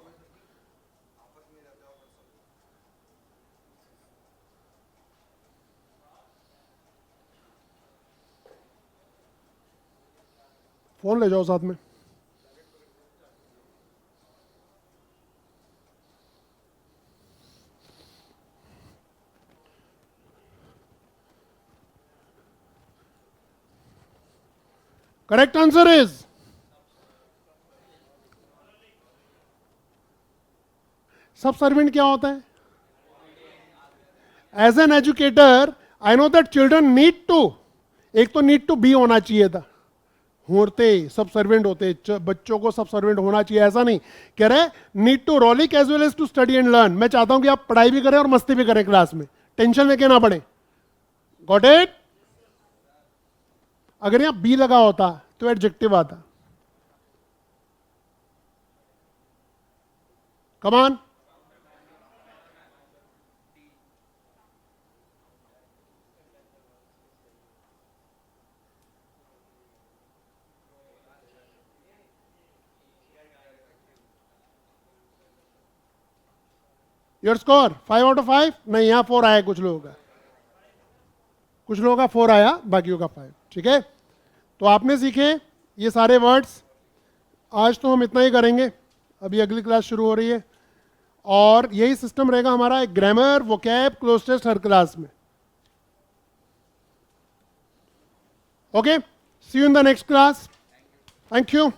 फोन ले जाओ साथ में। Correct answer is subservient क्या होता है? As an educator I know that children need to, एक तो नीड टू बी होना चाहिए था, होते सब सर्वेंट होते, बच्चों को सब सर्वेंट होना चाहिए ऐसा नहीं कह रहे, need to rollick as well as to study and learn. मैं चाहता हूं कि आप पढ़ाई भी करें और मस्ती भी करें क्लास में, टेंशन लेके ना पढ़े। Got it? अगर यहां बी लगा होता तो एडजेक्टिव आता। Come on. Your score 5 out of 5? नहीं, यहां 4 आया कुछ लोगों का, कुछ लोगों का 4 आया, बाकियों का 5। ठीक है, तो आपने सीखे ये सारे वर्ड्स। आज तो हम इतना ही करेंगे, अभी अगली क्लास शुरू हो रही है, और यही सिस्टम रहेगा हमारा, एक ग्रामर, वोकैब, क्लोज टेस्ट हर क्लास में। Okay, see you in the next class. Thank you.